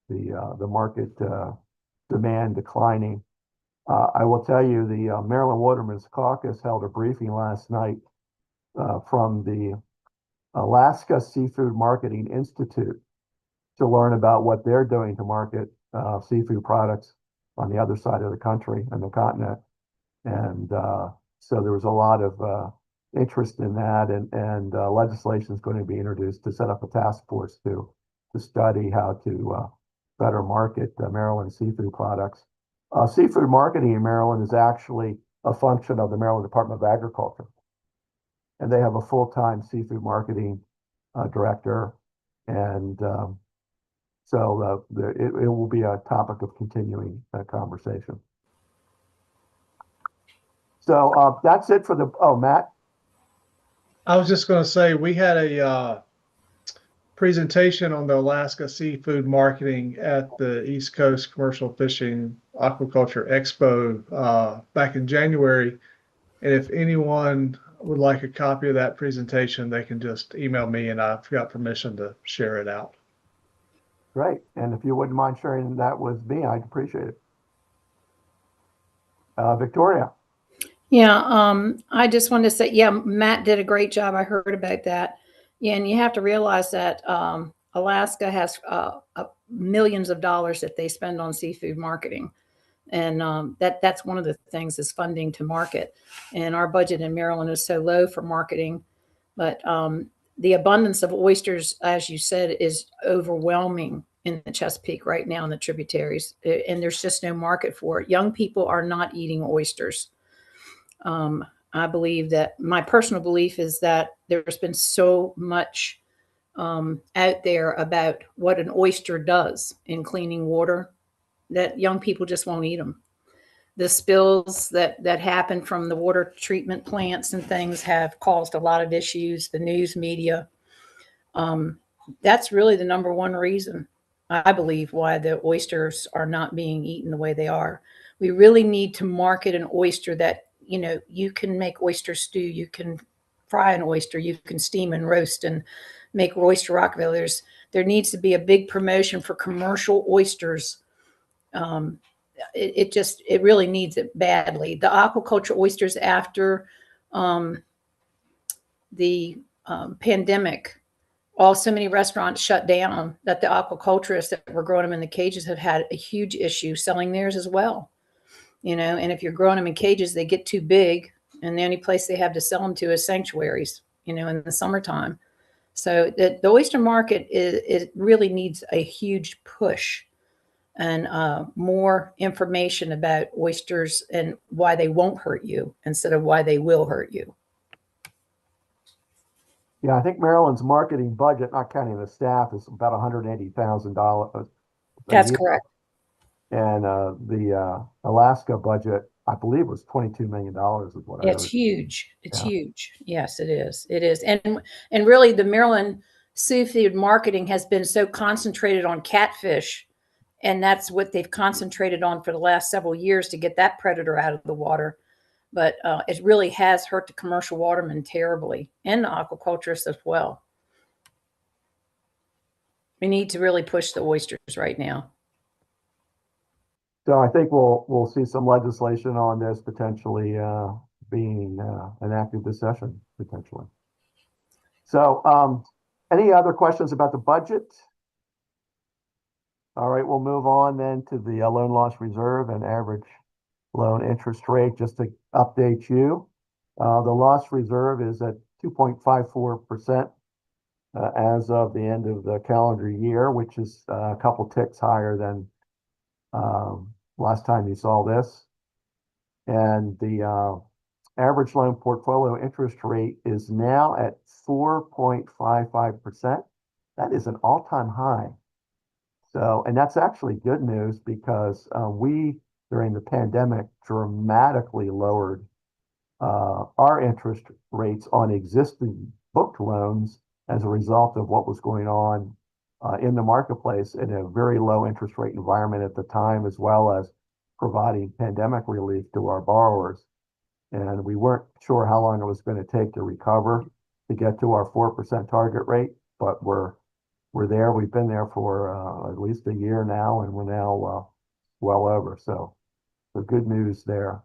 the market demand declining. I will tell you, the Maryland Watermen's Caucus held a briefing last night from the Alaska Seafood Marketing Institute to learn about what they're doing to market seafood products on the other side of the country and the continent. And so there was a lot of interest in that, and legislation is going to be introduced to set up a task force to study how to better market Maryland seafood products. Seafood marketing in Maryland is actually a function of the Maryland Department of Agriculture, and they have a full-time seafood marketing director, and so it will be a topic of continuing conversation. So that's it for the, Matt? I was just going to say, we had a presentation on the Alaska seafood marketing at the East Coast Commercial Fishing Aquaculture Expo back in January. And if anyone would like a copy of that presentation, they can just email me and I've got permission to share it out. Great. And if you wouldn't mind sharing that with me, I'd appreciate it. Victoria. Yeah, I just wanted to say, yeah, Matt did a great job. I heard about that. Yeah, and you have to realize that Alaska has millions of dollars that they spend on seafood marketing. And that's one of the things is funding to market. And our budget in Maryland is so low for marketing. But the abundance of oysters, as you said, is overwhelming in the Chesapeake right now in the tributaries. And there's just no market for it. Young people are not eating oysters. I believe that my personal belief is that there's been so much out there about what an oyster does in cleaning water that young people just won't eat them. The spills that happen from the water treatment plants and things have caused a lot of issues. The news media, that's really the number one reason, I believe, why the oysters are not being eaten the way they are. We really need to market an oyster that, you can make oyster stew, you can fry an oyster, you can steam and roast and make oyster Rockville. There needs to be a big promotion for commercial oysters. It really needs it badly. The aquaculture oysters after the pandemic, so many restaurants shut down that the aquaculturists that were growing them in the cages have had a huge issue selling theirs as well. And if you're growing them in cages, they get too big, and the only place they have to sell them to is sanctuaries, in the summertime. So the oyster market it really needs a huge push and more information about oysters and why they won't hurt you instead of why they will hurt you. Yeah, I think Maryland's marketing budget, not counting the staff, is about $180,000 a That's year. correct. And the Alaska budget, I believe, was $22 million is what I It's heard. huge. It's Yeah. huge. Yes, it is. It is. And really the Maryland seafood marketing has been so concentrated on catfish, and that's what they've concentrated on for the last several years to get that predator out of the water. But it really has hurt the commercial watermen terribly, and the aquaculturists as well. We need to really push the oysters right now. So I think we'll see some legislation on this potentially being enacted this session, potentially. So any other questions about the budget? All right, we'll move on then to the loan loss reserve and average loan interest rate. Just to update you, the loss reserve is at 2.54% as of the end of the calendar year, which is a couple ticks higher than last time you saw this. And the average loan portfolio interest rate is now at 4.55%. That is an all-time high. So, and that's actually good news because we, during the pandemic, dramatically lowered our interest rates on existing booked loans as a result of what was going on in the marketplace in a very low interest rate environment at the time, as well as providing pandemic relief to our borrowers. And we weren't sure how long it was going to take to recover to get to our 4% target rate, but we're there. We've been there for at least a year now, and we're now well over. So the good news there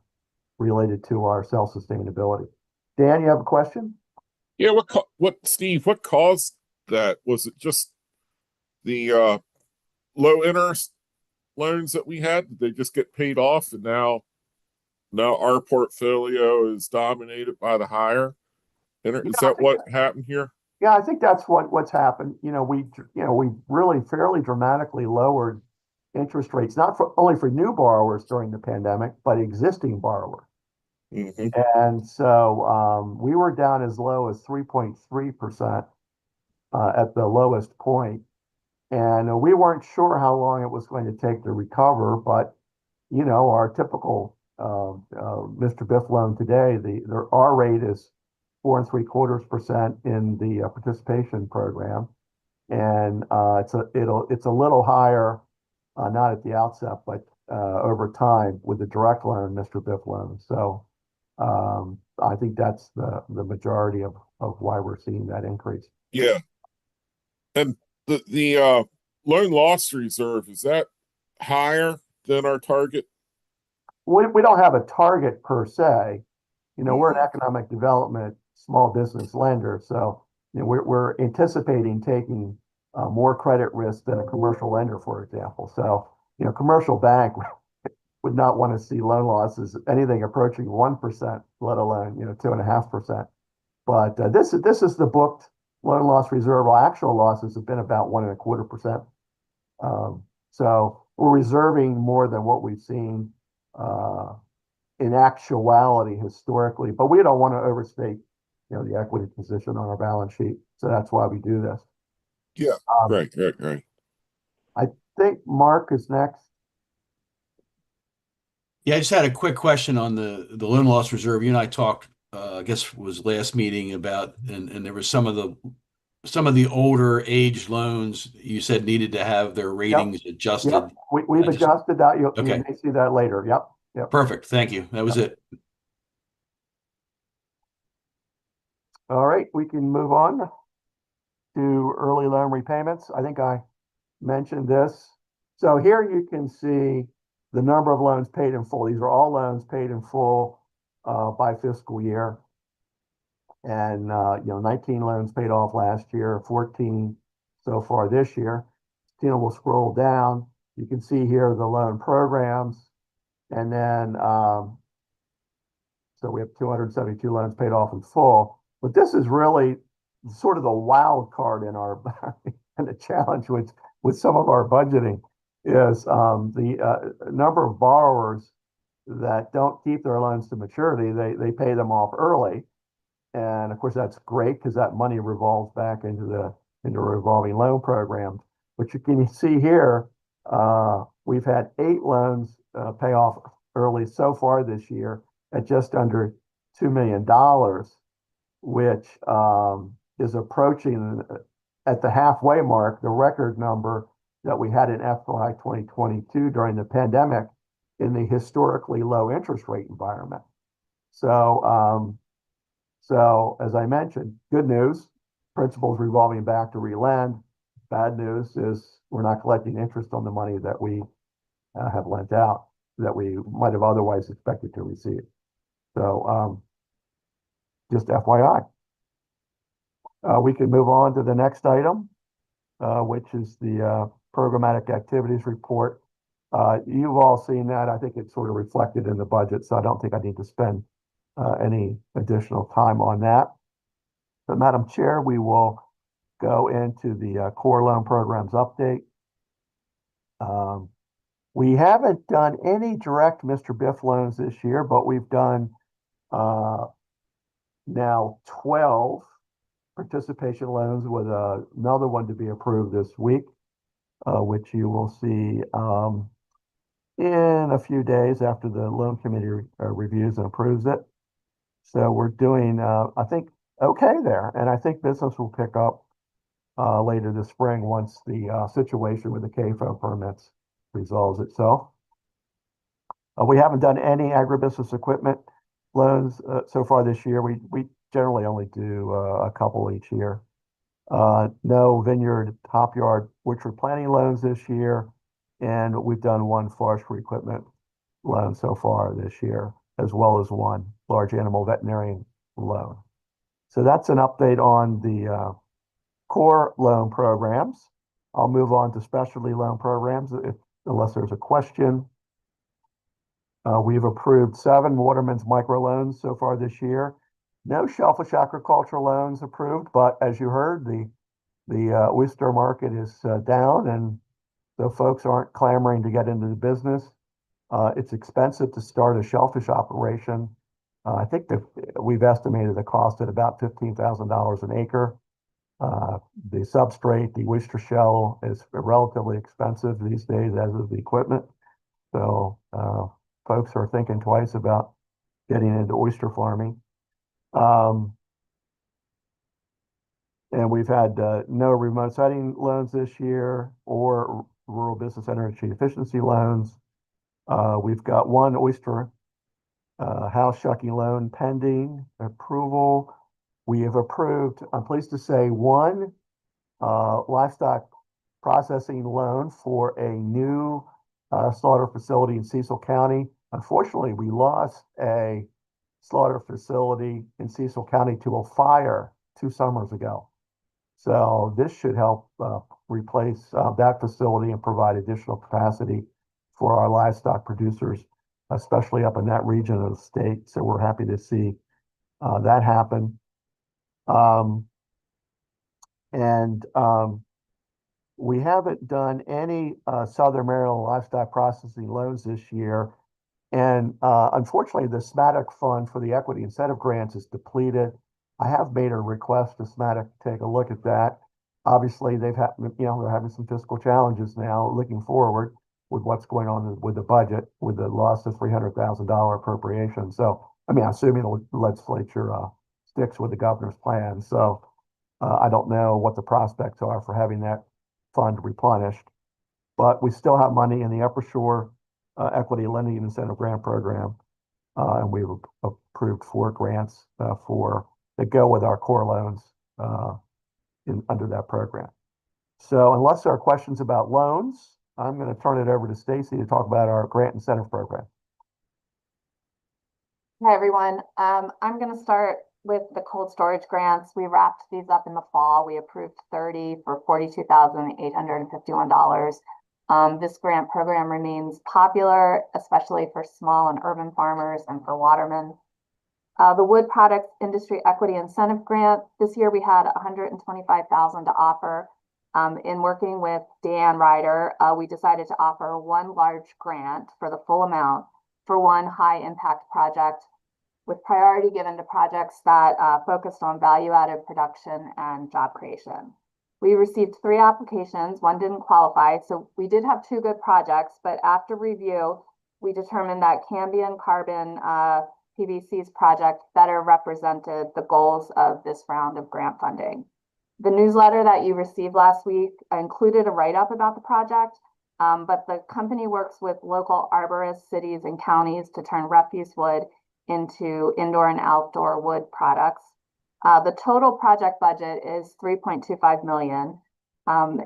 related to our self-sustainability. Dan, you have a question? Yeah, Steve, what caused that? Was it just the low interest loans that we had? Did they just get paid off, and now our portfolio is dominated by the higher? Is that what happened here? Yeah, I think that's what's happened. We really fairly dramatically lowered interest rates, not only for new borrowers during the pandemic, but existing borrowers. Mm-hmm. And so we were down as low as 3.3% at the lowest point. And we weren't sure how long it was going to take to recover, but our typical Mr. Biff loan today, our rate is 4.75% in the participation program, and it's a little higher, not at the outset, but over time with the direct loan, Mr. Biff loan. So I think that's the majority of why we're seeing that increase. Yeah, and the loan loss reserve, is that higher than our target? We don't have a target per se. We're an economic development small business lender, so we're anticipating taking more credit risk than a commercial lender, for example. So commercial bank would not want to see loan losses anything approaching 1%, let alone 2.5%. But this is the booked loan loss reserve. Well, actual losses have been about 1.25%. So we're reserving more than what we've seen in actuality historically, but we don't want to overstate the equity position on our balance sheet. So that's why we do this. Yeah, right. I think Mark is next. Yeah, I just had a quick question on the loan loss reserve. You and I talked, I guess it was last meeting about, and there was some of the older age loans you said needed to have their ratings adjusted. Yep. We've adjusted that. You may see that later. Yep. Perfect. Thank you. That was it. All right, we can move on to early loan repayments. I think I mentioned this. So here you can see the number of loans paid in full. These are all loans paid in full by fiscal year. And 19 loans paid off last year, 14 so far this year. Tina will scroll down. You can see here the loan programs. And then, so we have 272 loans paid off in full. But this is really sort of the wild card in our and the challenge with some of our budgeting is the number of borrowers that don't keep their loans to maturity. They pay them off early, And of course, that's great because that money revolves back into revolving loan programs. But you can see here, we've had 8 loans pay off early so far this year at just under $2 million, which is approaching at the halfway mark the record number that we had in FY 2022 during the pandemic in the historically low interest rate environment. So, so as I mentioned, good news, principal's revolving back to relend. Bad news is we're not collecting interest on the money that we have lent out that we might have otherwise expected to receive. So just FYI. We can move on to the next item, which is the programmatic activities report. You've all seen that. I think it's sort of reflected in the budget, so I don't think I need to spend any additional time on that. But Madam Chair, we will go into the core loan programs update. We haven't done any direct Mr. Biff loans this year, but we've done now 12 participation loans with another one to be approved this week, which you will see in a few days after the loan committee reviews and approves it. So we're doing, I think, okay there. And I think business will pick up later this spring once the situation with the KFO permits resolves itself. We haven't done any agribusiness equipment loans so far this year. We generally only do a couple each year. No vineyard, hop yard, orchard planting loans this year. And we've done 1 forestry equipment loan so far this year, as well as 1 large animal veterinarian loan. So that's an update on the core loan programs. I'll move on to specialty loan programs unless there's a question. We've approved 7 Waterman's microloans so far this year. No shellfish aquaculture loans approved, but as you heard, the oyster market is down, and so folks aren't clamoring to get into the business. It's expensive to start a shellfish operation. I think that we've estimated the cost at about $15,000 an acre. The substrate, the oyster shell, is relatively expensive these days, as is the equipment. So folks are thinking twice about getting into oyster farming. And we've had no remote siting loans this year or rural business energy efficiency loans. We've got 1 oyster house shucking loan pending approval. We have approved, I'm pleased to say, 1 livestock processing loan for a new slaughter facility in Cecil County. Unfortunately, we lost a slaughter facility in Cecil County to a fire 2 summers ago. So this should help replace that facility and provide additional capacity for our livestock producers, especially up in that region of the state. So we're happy to see that happen. We haven't done any Southern Maryland livestock processing loans this year. And unfortunately, the SMATIC fund for the equity incentive grants is depleted. I have made a request to SMATIC to take a look at that. Obviously, they're having some fiscal challenges now looking forward with what's going on with the budget, with the loss of $300,000 appropriation. So, I mean, assuming the legislature sticks with the governor's plan. So I don't know what the prospects are for having that fund replenished, but we still have money in the Upper Shore Equity Lending Incentive Grant Program, and we've approved 4 grants that go with our core loans under that program. So unless there are questions about loans, I'm going to turn it over to Stacy to talk about our grant incentive program. Hi, everyone. I'm going to start with the cold storage grants. We wrapped these up in the fall. We approved 30 for $42,851. This grant program remains popular, especially for small and urban farmers and for watermen. The Wood Products Industry Equity Incentive Grant, this year we had $125,000 to offer. In working with Dan Ryder, we decided to offer 1 large grant for the full amount for 1 high impact project. with priority given to projects that focused on value-added production and job creation. We received 3 applications, 1 didn't qualify, so we did have 2 good projects, but after review, we determined that Cambion Carbon PVC's project better represented the goals of this round of grant funding. The newsletter that you received last week included a write-up about the project, but the company works with local arborists, cities, and counties to turn refuse wood into indoor and outdoor wood products. The total project budget is $3.25 million,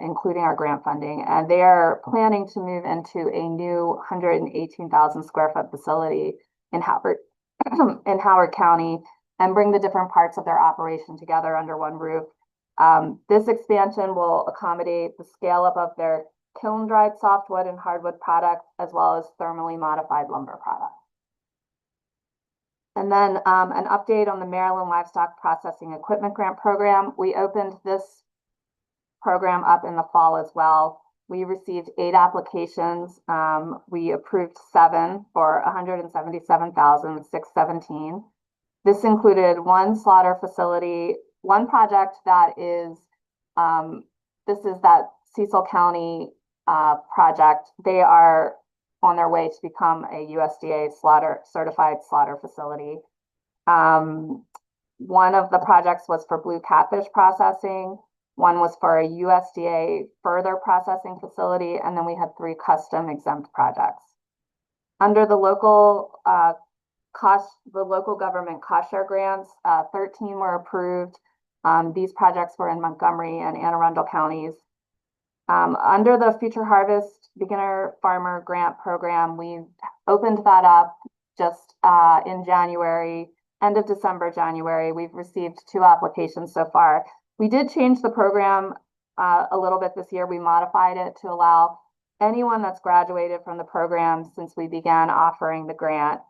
including our grant funding, and they are planning to move into a new 118,000 square foot facility in Howard, in Howard County, and bring the different parts of their operation together under one roof. This expansion will accommodate the scale up of their kiln-dried softwood and hardwood products, as well as thermally modified lumber products. And then an update on the Maryland Livestock Processing Equipment Grant Program. We opened this program up in the fall as well. We received 8 applications. We approved 7 for $177,617. This included 1 slaughter facility, 1 project that is, this is that Cecil County project. They are on their way to become a USDA certified slaughter facility. One of the projects was for blue catfish processing. 1 was for a USDA further processing facility, and then we had 3 custom exempt projects. Under the local government cost share grants, 13 were approved. These projects were in Montgomery and Anne Arundel counties. Under the Future Harvest Beginner Farmer Grant Program, we opened that up just in January, end of December, January. We've received 2 applications so far. We did change the program a little bit this year. We modified it to allow anyone that's graduated from the program since we began offering the grant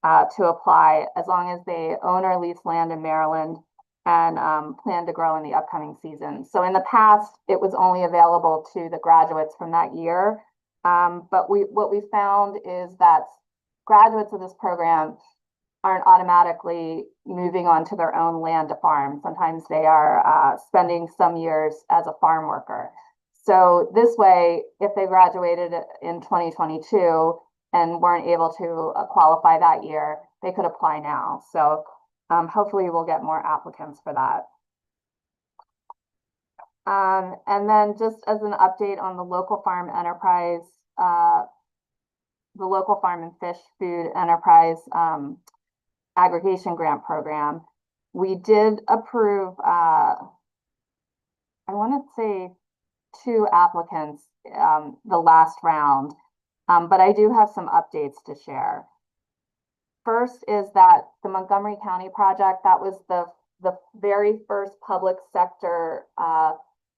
to apply, as long as they own or lease land in Maryland and plan to grow in the upcoming season. So in the past, it was only available to the graduates from that year. But what we found is that graduates of this program aren't automatically moving on to their own land to farm. Sometimes they are spending some years as a farm worker. So this way, if they graduated in 2022 and weren't able to qualify that year, they could apply now. So hopefully we'll get more applicants for that. And then just as an update on the local farm enterprise, the local farm and fish food enterprise aggregation grant program, we did approve, I want to say 2 applicants the last round, but I do have some updates to share. First is that the Montgomery County project, that was the very first public sector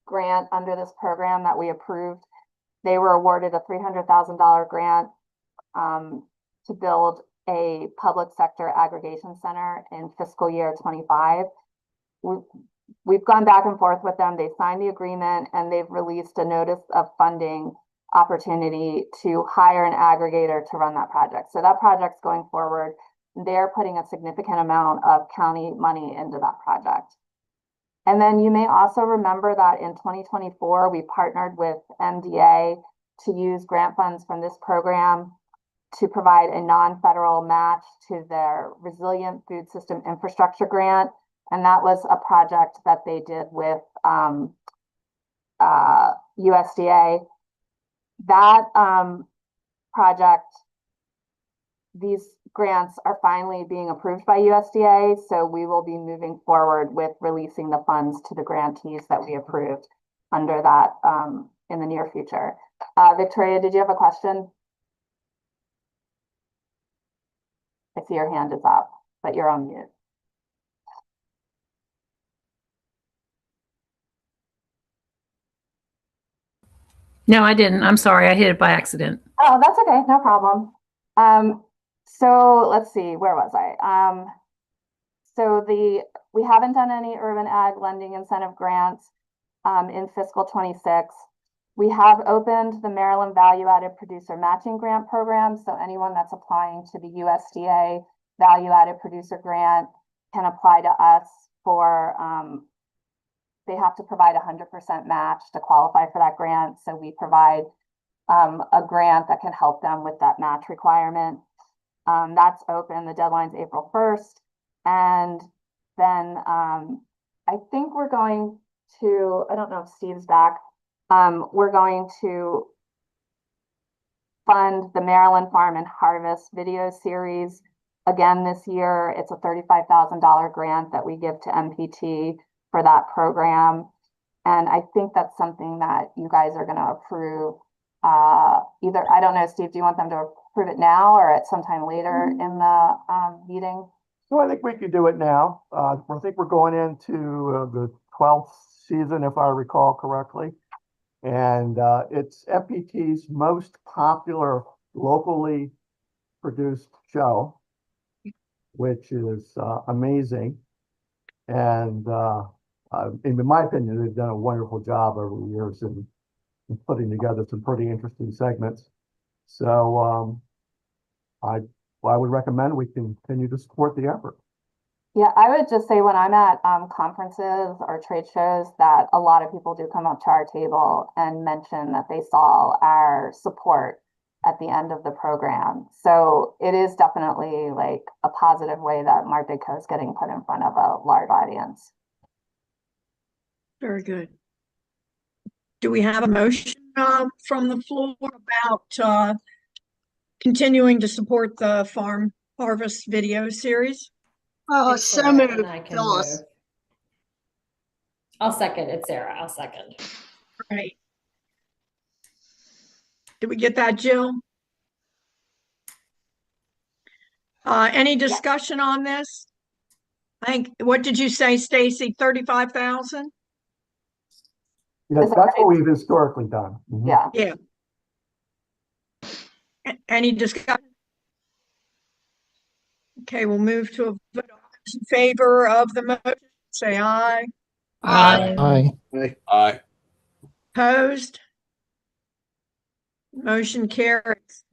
grant under this program that we approved. They were awarded a $300,000 grant to build a public sector aggregation center in fiscal year 25. We've gone back and forth with them. They signed the agreement and they've released a notice of funding opportunity to hire an aggregator to run that project. So that project's going forward. They're putting a significant amount of county money into that project. And then you may also remember that in 2024, we partnered with MDA to use grant funds from this program to provide a non-federal match to their Resilient Food System Infrastructure Grant. And that was a project that they did with USDA. That project, these grants are finally being approved by USDA, so we will be moving forward with releasing the funds to the grantees that we approved under that in the near future. Victoria, did you have a question? I see your hand is up, but you're on mute. No, I didn't. I'm sorry. I hit it by accident. Oh, that's okay. No problem. So let's see, where was I? We haven't done any urban ag lending incentive grants in fiscal 26. We have opened the Maryland Value Added Producer Matching Grant Program. So anyone that's applying to the USDA value-added producer grant can apply to us for, they have to provide 100% match to qualify for that grant. So we provide a grant that can help them with that match requirement. That's open. The deadline's April 1st. And then I think we're going to, I don't know if Steve's back, we're going to fund the Maryland Farm and Harvest video series again this year. It's a $35,000 grant that we give to MPT for that program. And I think that's something that you guys are going to approve. Either, I don't know, Steve, do you want them to approve it now or at some time later in the meeting? So I think we could do it now. I think we're going into the 12th season, if I recall correctly. And it's MPT's most popular locally produced show, which is amazing. And in my opinion, they've done a wonderful job over the years in putting together some pretty interesting segments. So I would recommend we continue to support the effort. Yeah, I would just say when I'm at conferences or trade shows that a lot of people do come up to our table and mention that they saw our support at the end of the program. So it is definitely like a positive way that MARBDICO is getting put in front of a large audience. Very good. Do we have a motion from the floor about continuing to support the Farm Harvest video series? Oh, It's so Sarah, and moved, I can Phyllis. move. I'll second. It's Sarah. I'll second. Right. Did we get that, Jill? Any discussion on this? I think, what did you say, Stacy? 35,000? Yes, that's what we've historically done. Mhm. Yeah. Yeah. Any discussion? Okay, we'll move to a vote. All those in favor of the motion, say aye. Aye. Aye. Opposed? Motion carries.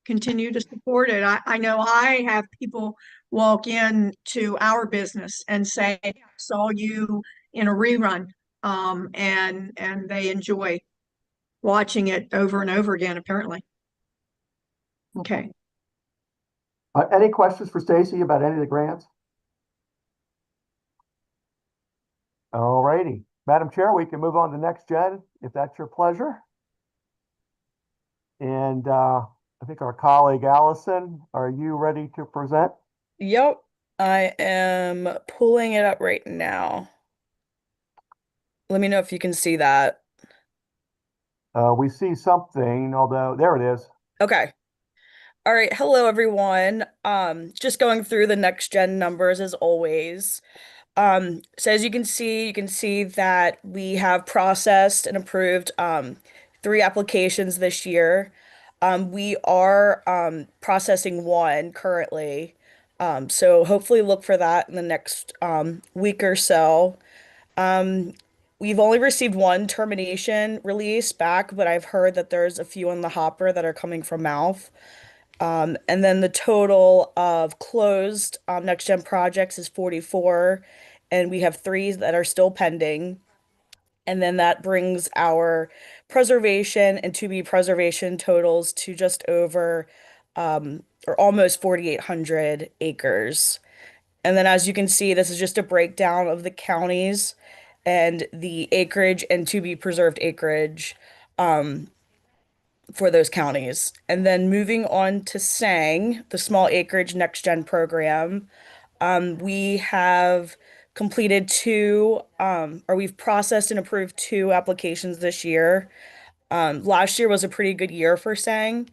Continue to support it. I know I have people walk in to our business and say, I saw you in a rerun, and they enjoy watching it over and over again, apparently. Okay. Any questions for Stacy about any of the grants? All righty. Madam Chair, we can move on to next gen, if that's your pleasure. And I think our colleague Allison, are you ready to present? Yep, I am pulling it up right now. Let me know if you can see that. We see something, although there it is. Okay. All right. Hello, everyone. Just going through the next gen numbers as always. So as you can see that we have processed and approved 3 applications this year. We are processing 1 currently. So hopefully look for that in the next week or so. We've only received 1 termination release back, but I've heard that there's a few in the hopper that are coming from mouth. And then the total of closed next gen projects is 44, and we have 3 that are still pending. And then that brings our preservation and to be preservation totals to just over or almost 4,800 acres. And then as you can see, this is just a breakdown of the counties and the acreage and to be preserved acreage for those counties. And then moving on to SANG, the small acreage next gen program, we have completed 2, or we've processed and approved 2 applications this year. Last year was a pretty good year for SANG.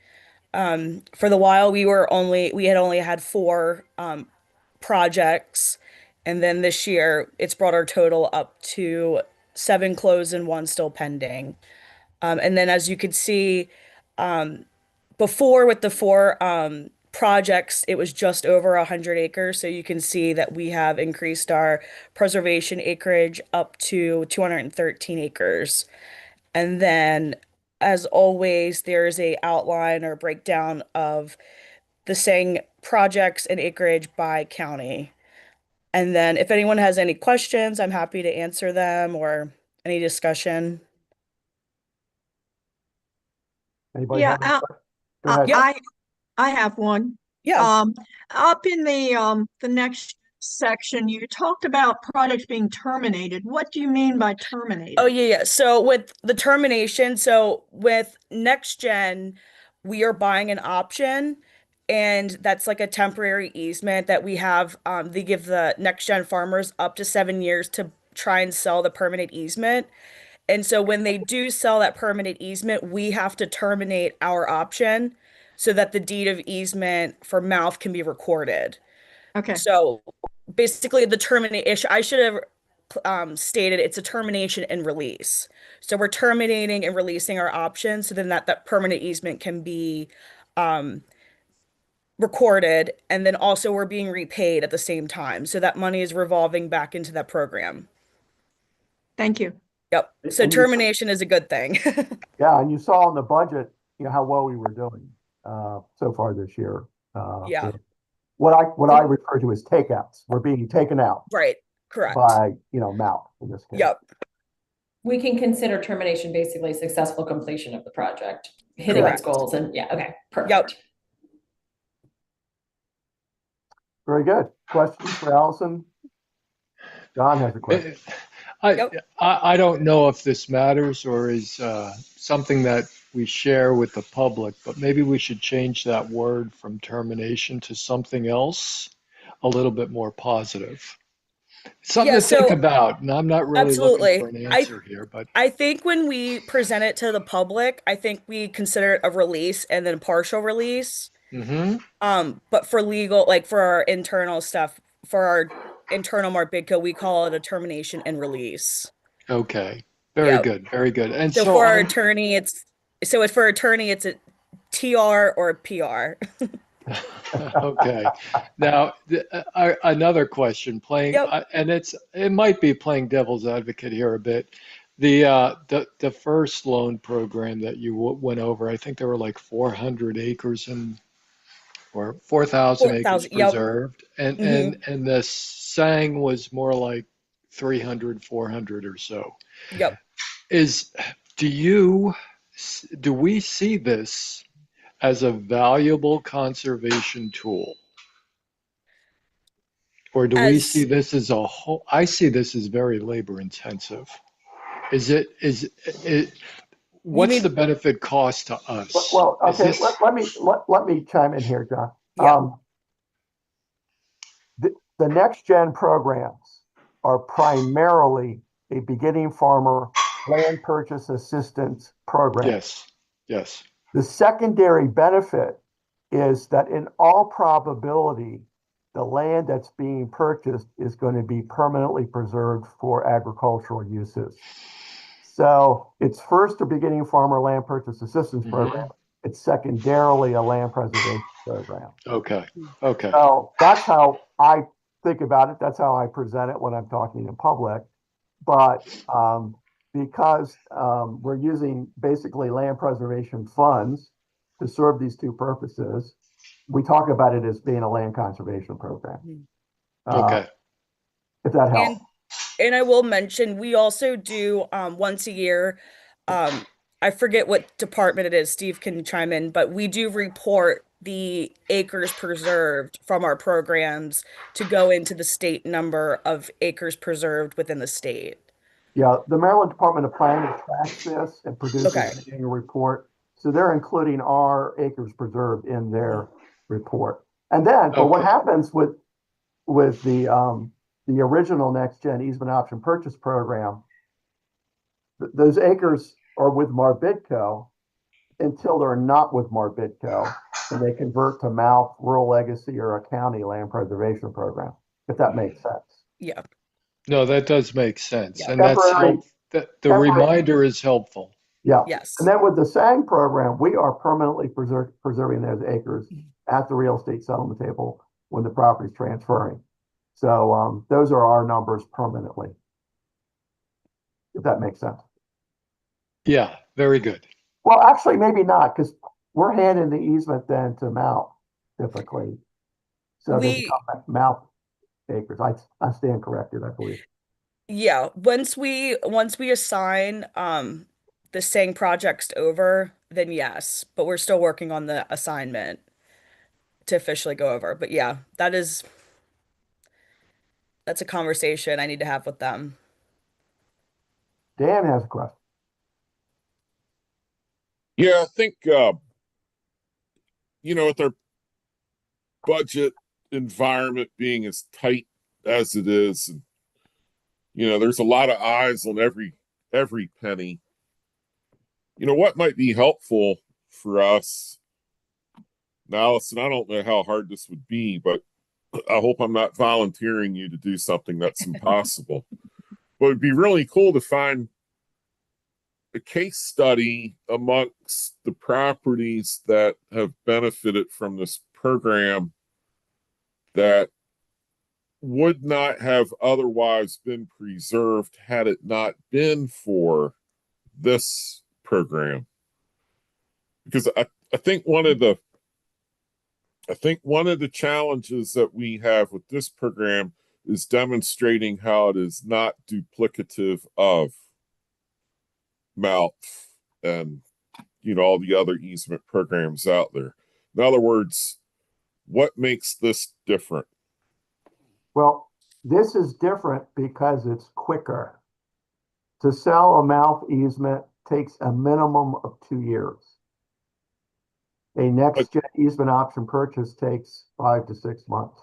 For the while, we had only had 4 projects, and then this year it's brought our total up to 7 closed and 1 still pending. And then as you could see, before with the 4 projects, it was just over 100 acres. So you can see that we have increased our preservation acreage up to 213 acres. And then, as always, there's a outline or breakdown of the SANG projects and acreage by county. And then if anyone has any questions, I'm happy to answer them or any discussion. Anybody Yeah, have any questions? Go ahead. I have one. Yeah. Up in the next section, you talked about products being terminated. What do you mean by terminated? Oh, yeah. So with the termination, so with next gen, we are buying an option, and that's like a temporary easement that we have. They give the next gen farmers up to 7 years to try and sell the permanent easement. And so when they do sell that permanent easement, we have to terminate our option so that the deed of easement for mouth can be recorded. Okay. So basically the termination, I should have stated it's a termination and release. So we're terminating and releasing our option so then that permanent easement can be recorded, and then also we're being repaid at the same time. So that money is revolving back into that program. Thank you. Yep. So And termination is a good thing. Yeah, and you saw in the budget, how well we were doing so far this year. Yeah. What I refer to as takeouts. We're being taken out Right. Correct. by, mouth in this case. Yep. We can consider termination basically successful completion of the project, hitting Correct. its goals, and yeah, okay, perfect. Yep. Very good. Questions for Allison? John has a question. I don't know if this matters or is something that we share with the public, but maybe we should change that word from termination to something else a little bit more positive. Something to think about, and I'm not really looking for an answer here, but I think when we present it to the public, I think we consider it a release and then partial release. But for legal, like for our internal stuff, for our internal MARBDICO, we call it a termination and release. Okay. Very good. Very good. And so for our attorney, it's a TR or a PR. Okay. Now, another question, and it might be playing devil's advocate here a bit. The first loan program that you went over, I think there were like 400 acres or 4,000 acres preserved, and the SANG was more like 300, 400 or so. Yep. Do we see this as a valuable conservation tool? Or do we see this as a whole? I see this as very labor intensive. What's the benefit cost to us? Well, okay, let me chime in here, John. Yeah. The next gen programs are primarily a beginning farmer land purchase assistance program. Yes. The secondary benefit is that in all probability, the land that's being purchased is going to be permanently preserved for agricultural uses. So it's first a beginning farmer land purchase assistance program. It's secondarily a land preservation program. Okay. So that's how I think about it. That's how I present it when I'm talking in public. But because we're using basically land preservation funds to serve these two purposes, we talk about it as being a land conservation program. Okay. If that helps. And I will mention, we also do once a year, I forget what department it is, Steve can chime in, but we do report the acres preserved from our programs to go into the state number of acres preserved within the state. Yeah, the Maryland Department of Planning tracks this and produces an annual report. So they're including our acres preserved in their report. And then, but what happens with the original Next Gen Easement Option Purchase Program, those acres are with MARBDICO until they're not with MARBDICO, and they convert to mouth, rural legacy, or a county land preservation program, if that makes sense. Yeah. No, that does make sense. Yeah. And the reminder is helpful. Yeah. Yes. And then with the SANG program, we are permanently preserving those acres at the real estate settlement table when the property is transferring. So those are our numbers permanently, if that makes sense. Yeah, very good. Well, actually, maybe not, because we're handing the easement then to Mount typically. So they We, become mouth acres. I stand corrected, I believe. yeah, once we assign the saying projects over, then yes, but we're still working on the assignment to officially go over. But yeah, that's a conversation I need to have with them. Dan has a question. Yeah, I think with our budget environment being as tight as it is, and there's a lot of eyes on every penny. What might be helpful for us now, Allison, I don't know how hard this would be, but I hope I'm not volunteering you to do something that's impossible. But it'd be really cool to find a case study amongst the properties that have benefited from this program that would not have otherwise been preserved had it not been for this program. Because I think one of the challenges that we have with this program is demonstrating how it is not duplicative of MALF and all the other easement programs out there. In other words, what makes this different? Well, this is different because it's quicker. To sell a mouth easement takes a minimum of 2 years. A next gen easement option purchase takes 5 to 6 months.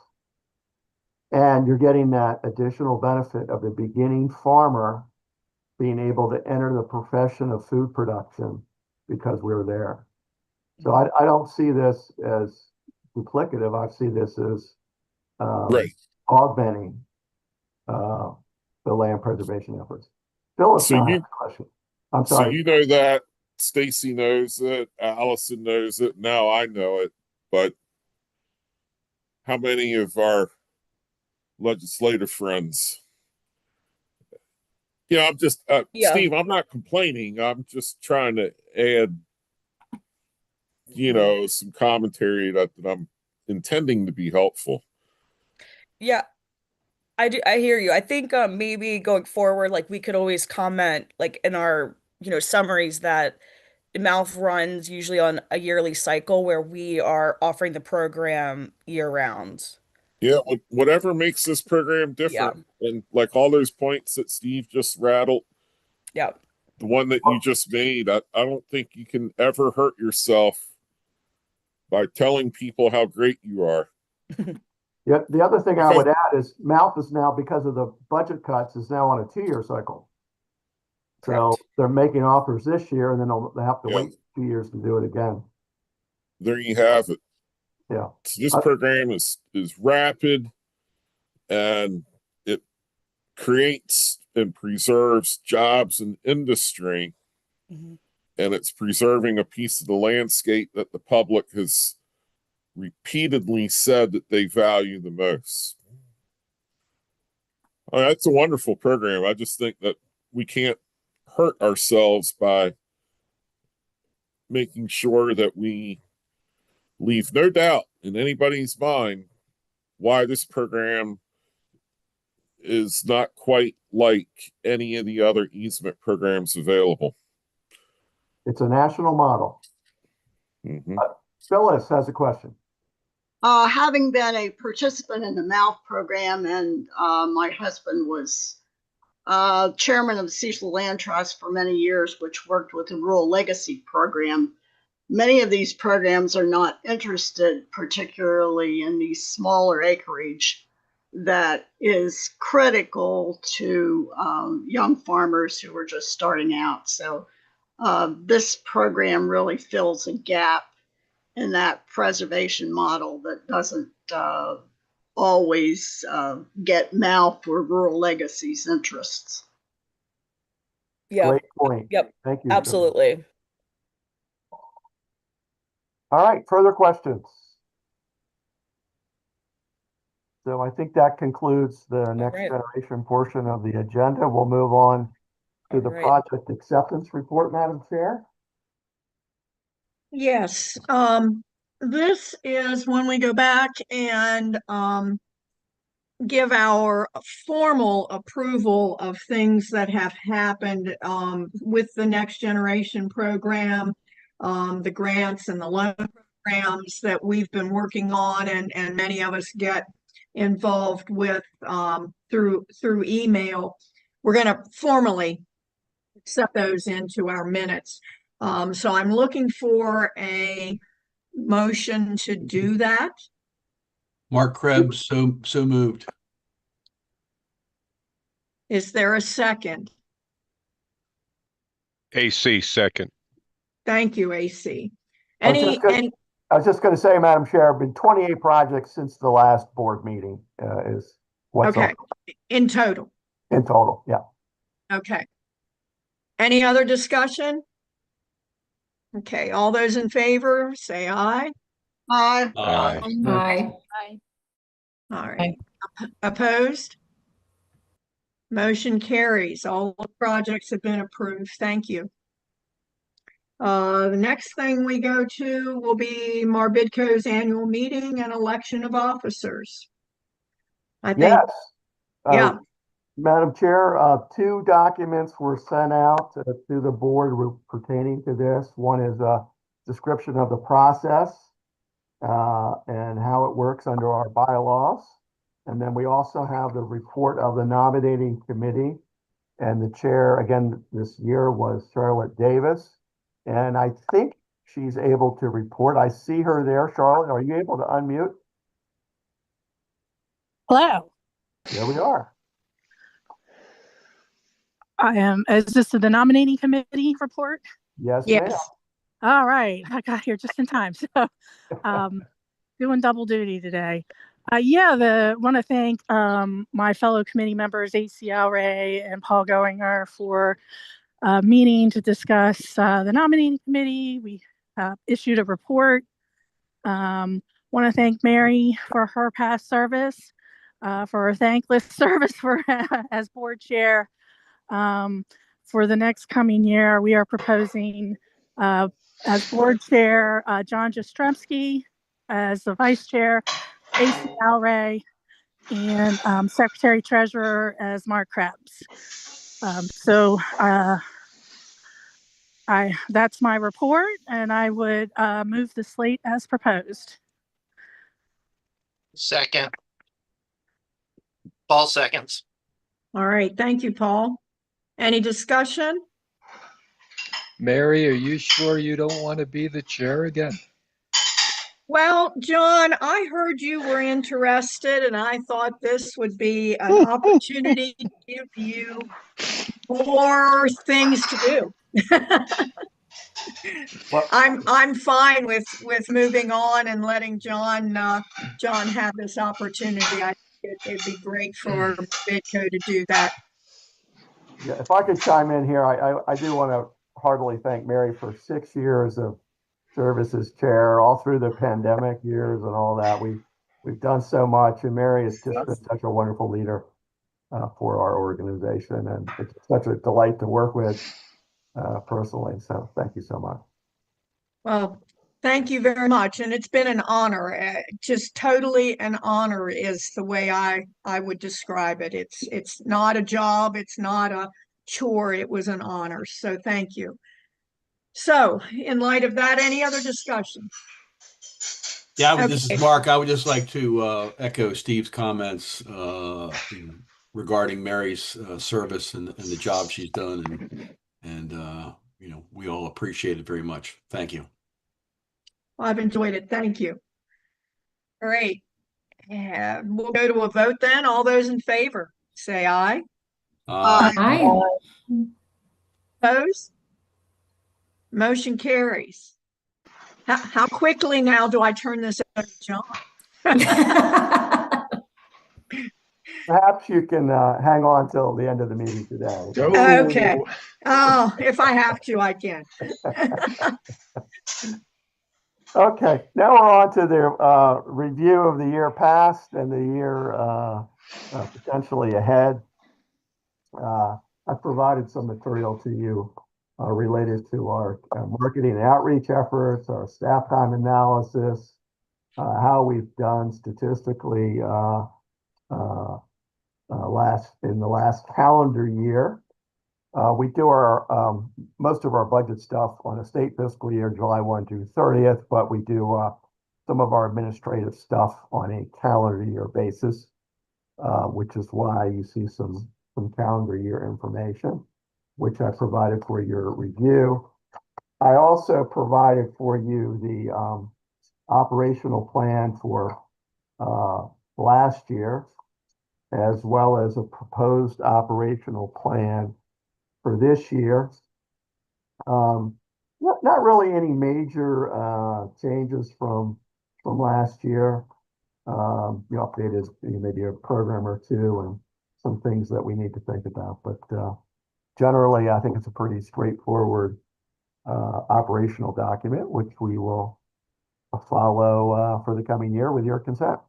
And you're getting that additional benefit of the beginning farmer being able to enter the profession of food production because we're there. So I don't see this as duplicative. I see this as augmenting the land preservation efforts. Phyllis, So has a question. I'm sorry. So you know that, Stacy knows it, Allison knows it, now I know it, but how many of our legislative friends? I'm just Steve, I'm not complaining. I'm just trying to add some commentary that I'm intending to be helpful. Yeah, I hear you. I think maybe going forward, like we could always comment like in our, summaries that mouth runs usually on a yearly cycle where we are offering the program year round. Yeah, whatever makes this program different. And like all those points that Steve just rattled. Yeah. The one that you just made, I don't think you can ever hurt yourself by telling people how great you are. Yeah, the other thing I would add is mouth is now, because of the budget cuts, is now on a 2-year cycle. So they're making offers this year, and then they have to wait 2 years to do it again. There you have it. Yeah. So this program is rapid, and it creates and preserves jobs and industry, and it's preserving a piece of the landscape that the public has repeatedly said that they value the most. That's a wonderful program. I just think that we can't hurt ourselves by making sure that we leave no doubt in anybody's mind why this program is not quite like any of the other easement programs available. It's a national model. Phyllis has a question. Having been a participant in the MALF program, and my husband was chairman of the Cecil Land Trust for many years, which worked with the Rural Legacy Program. Many of these programs are not interested particularly in the smaller acreage that is critical to young farmers who are just starting out. So this program really fills a gap in that preservation model that doesn't always get MALF or Rural Legacy's interests. Yeah. Great point. Yep. Thank you. Absolutely. All right. Further questions? So I think that concludes the next generation portion of the agenda. We'll move on to the project acceptance report, Madam Chair. Yes. this is when we go back and give our formal approval of things that have happened with the Next Generation program, the grants and the loan programs that we've been working on, and many of us get involved with through email. We're going to formally accept those into our minutes. So I'm looking for a motion to do that. Mark Krebs, so moved. Is there a second? AC second. Thank you, AC. I was just going to say, Madam Chair, been 28 projects since the last board meeting is what's okay. In total. In total, yeah. Okay. Any other discussion? Okay, all those in favor, say aye. Aye. Aye. Aye. Aye. All right. Opposed? Motion carries. All the projects have been approved. Thank you. The next thing we go to will be MARBDICO's annual meeting and election of officers. I think, Yes. yeah. Madam Chair, 2 documents were sent out to the board pertaining to this. One is a description of the process and how it works under our bylaws. And then we also have the report of the nominating committee. And the chair, again, this year was Charlotte Davis. And I think she's able to report. I see her there. Charlotte, are you able to unmute? Hello. There we are. I am. Is this the nominating committee report? Yes, yes. ma'am. All right. I got here just in time. So doing double duty today. Want to thank my fellow committee members, AC Ray and Paul Goinger, for meeting to discuss the nominating committee. We issued a report. Want to thank Mary for her past service, for her thankless service for as board chair. For the next coming year, we are proposing as board chair John Jastrzemski, as the vice chair AC Ray, and secretary treasurer as Mark Krebs. That's my report, and I would move the slate as proposed. Second. Paul seconds. All right. Thank you, Paul. Any discussion? Mary, are you sure you don't want to be the chair again? Well, John, I heard you were interested, and I thought this would be an opportunity to give you more things to do. Well, I'm fine with moving on and letting John have this opportunity. I think it'd be great for MARBDICO to do that. yeah, if I could chime in here, I do want to heartily thank Mary for 6 years of service as chair, all through the pandemic years and all that. We've done so much, and Mary has just been such a wonderful leader for our organization, and it's such a delight to work with personally. So thank you so much. Well, thank you very much, and it's been an honor. Just totally an honor is the way I would describe it. It's not a job, it's not a chore. It was an honor. So thank you. So, in light of that, any other discussion? Yeah, this is Mark. I would just like to echo Steve's comments regarding Mary's service and the job she's done, and we all appreciate it very much. Thank you. Well, I've enjoyed it. Thank you. All right. We'll go to a vote then. All those in favor, say aye. Aye. Opposed? Motion carries. How quickly now do I turn this over to John? Perhaps you can hang on till the end of the meeting today. Okay. Oh, if I have to, I can. Okay, now we're on to the review of the year past and the year potentially ahead. I've provided some material to you related to our marketing and outreach efforts, our staff time analysis, how we've done statistically in the last calendar year. We do our most of our budget stuff on a state fiscal year, July 1 to 30th, but we do some of our administrative stuff on a calendar year basis, which is why you see some calendar year information, which I provided for your review. I also provided for you the operational plan for last year, as well as a proposed operational plan for this year. Not really any major changes from last year. You updated maybe a program or two and some things that we need to think about, but generally I think it's a pretty straightforward operational document, which we will follow for the coming year with your consent.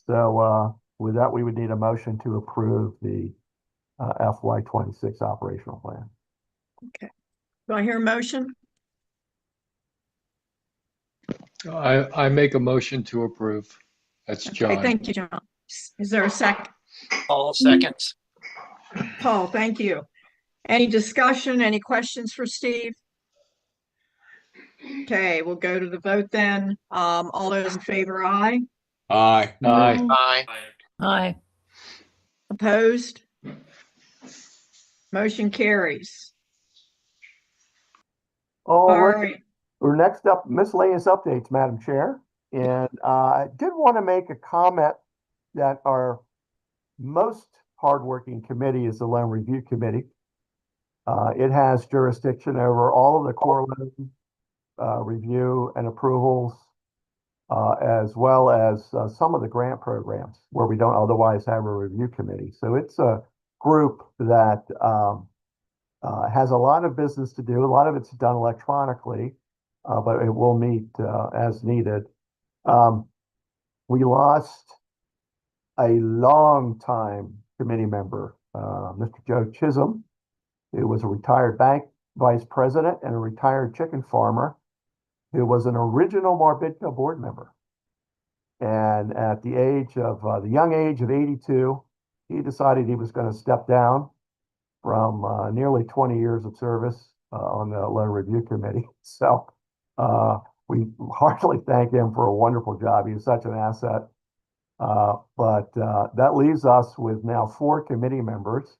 So with that, we would need a motion to approve the FY26 operational plan. Okay. Do I hear a motion? I make a motion to approve. That's Okay, John. thank you, John. Is there a second? All seconds. Paul, thank you. Any discussion, any questions for Steve? Okay, we'll go to the vote then. All those in favor, aye. Aye. Aye. Aye. Aye. Opposed? Motion carries. All All right. right. We're next up, miscellaneous updates, Madam Chair. And I did want to make a comment that our most hardworking committee is the Loan Review Committee. It has jurisdiction over all of the core loan review and approvals, as well as some of the grant programs where we don't otherwise have a review committee. So it's a group that has a lot of business to do. A lot of it's done electronically, but it will meet as needed. We lost a long-time committee member, Mr. Joe Chisholm, who was a retired bank vice president and a retired chicken farmer, who was an original MARBDICO board member. And at the young age of 82, he decided he was going to step down from nearly 20 years of service on the Loan Review Committee. So we heartily thank him for a wonderful job. He was such an asset. But that leaves us with now 4 committee members.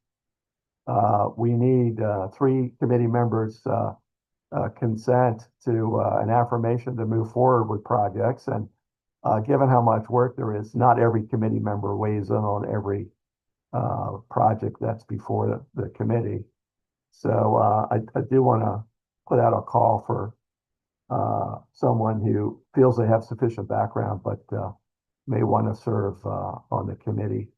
We need 3 committee members' consent to an affirmation to move forward with projects. And given how much work there is, not every committee member weighs in on every project that's before the committee. So I do want to put out a call for someone who feels they have sufficient background, but may want to serve on the committee.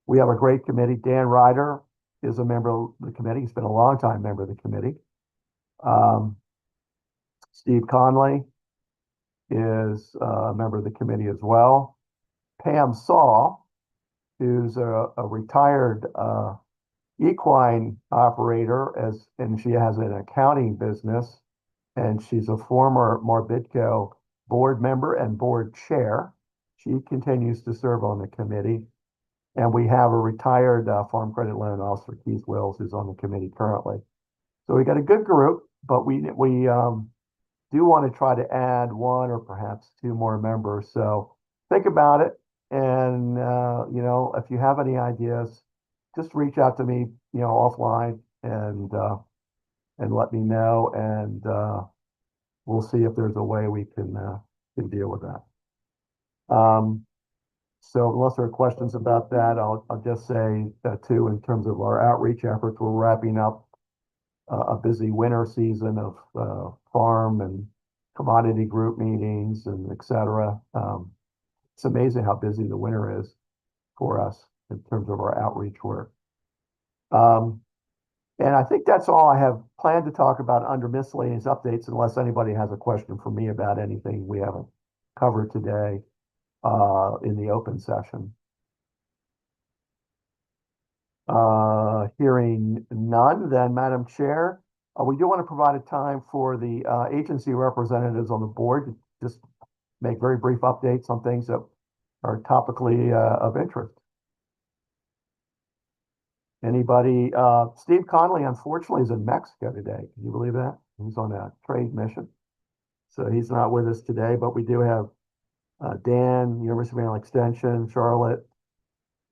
We have a great committee. Dan Ryder is a member of the committee. He's been a long time member of the committee. Steve Conley is a member of the committee as well. Pam Saw, who's a retired equine operator, and she has an accounting business, and she's a former MARBDICO board member and board chair. She continues to serve on the committee. And we have a retired Farm Credit Loan Officer, Keith Wills, who's on the committee currently. So we got a good group, but we do want to try to add 1 or perhaps 2 more members. So think about it. And, if you have any ideas, just reach out to me, offline and let me know. And we'll see if there's a way we can deal with that. So unless there are questions about that, I'll just say too, in terms of our outreach efforts, we're wrapping up a busy winter season of farm and commodity group meetings and et cetera. It's amazing how busy the winter is for us in terms of our outreach work. And I think that's all I have planned to talk about under miscellaneous updates, unless anybody has a question for me about anything we haven't covered today in the open session. Hearing none, then Madam Chair, we do want to provide a time for the agency representatives on the board to just make very brief updates on things that are topically of interest. Anybody? Steve Connolly, unfortunately, is in Mexico today. Can you believe that? He's on a trade mission. So he's not with us today, but we do have Dan, University of Maryland Extension, Charlotte,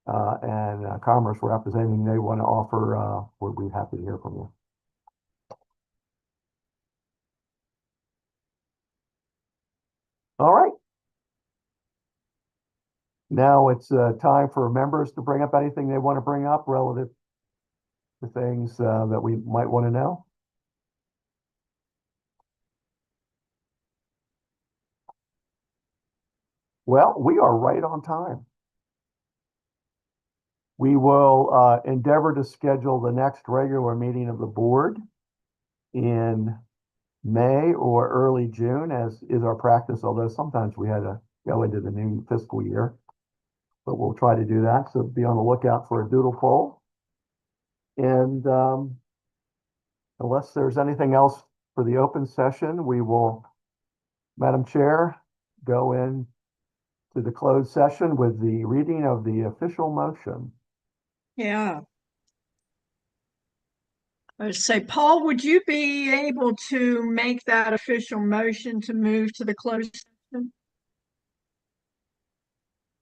and Commerce representing. They want to offer, we'd be happy to hear from you. All right. Now it's time for members to bring up anything they want to bring up relative to things that we might want to know. Well, we are right on time. We will endeavor to schedule the next regular meeting of the board in May or early June, as is our practice, although sometimes we had to go into the new fiscal year. But we'll try to do that, so be on the lookout for a doodle poll. And unless there's anything else for the open session, we will, Madam Chair, go in to the closed session with the reading of the official motion. Yeah. I would say, Paul, would you be able to make that official motion to move to the closed session?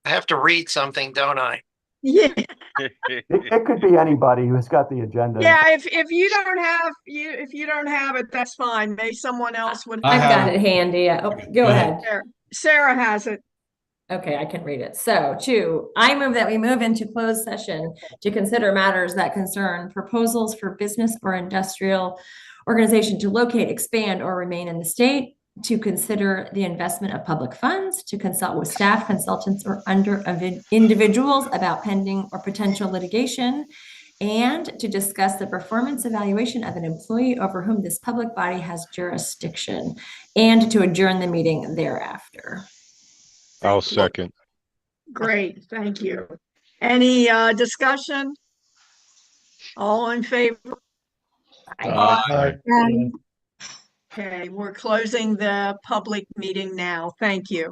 I have to read something, don't I? Yeah. It could be anybody who's got the agenda. Yeah, if you don't have it, that's fine. Maybe someone else would. I've got it handy. Oh, go ahead. Sarah has it. Okay, I can read it. So I move that we move into closed session to consider matters that concern proposals for business or industrial organization to locate, expand, or remain in the state, to consider the investment of public funds, to consult with staff, consultants, or individuals about pending or potential litigation, and to discuss the performance evaluation of an employee over whom this public body has jurisdiction, and to adjourn the meeting thereafter. I'll second. Great, thank you. Any discussion? All in favor? Aye. Okay, we're closing the public meeting now. Thank you.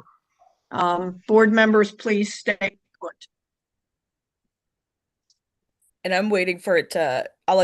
Board members, please stay put. And I'm waiting for it to, I'll let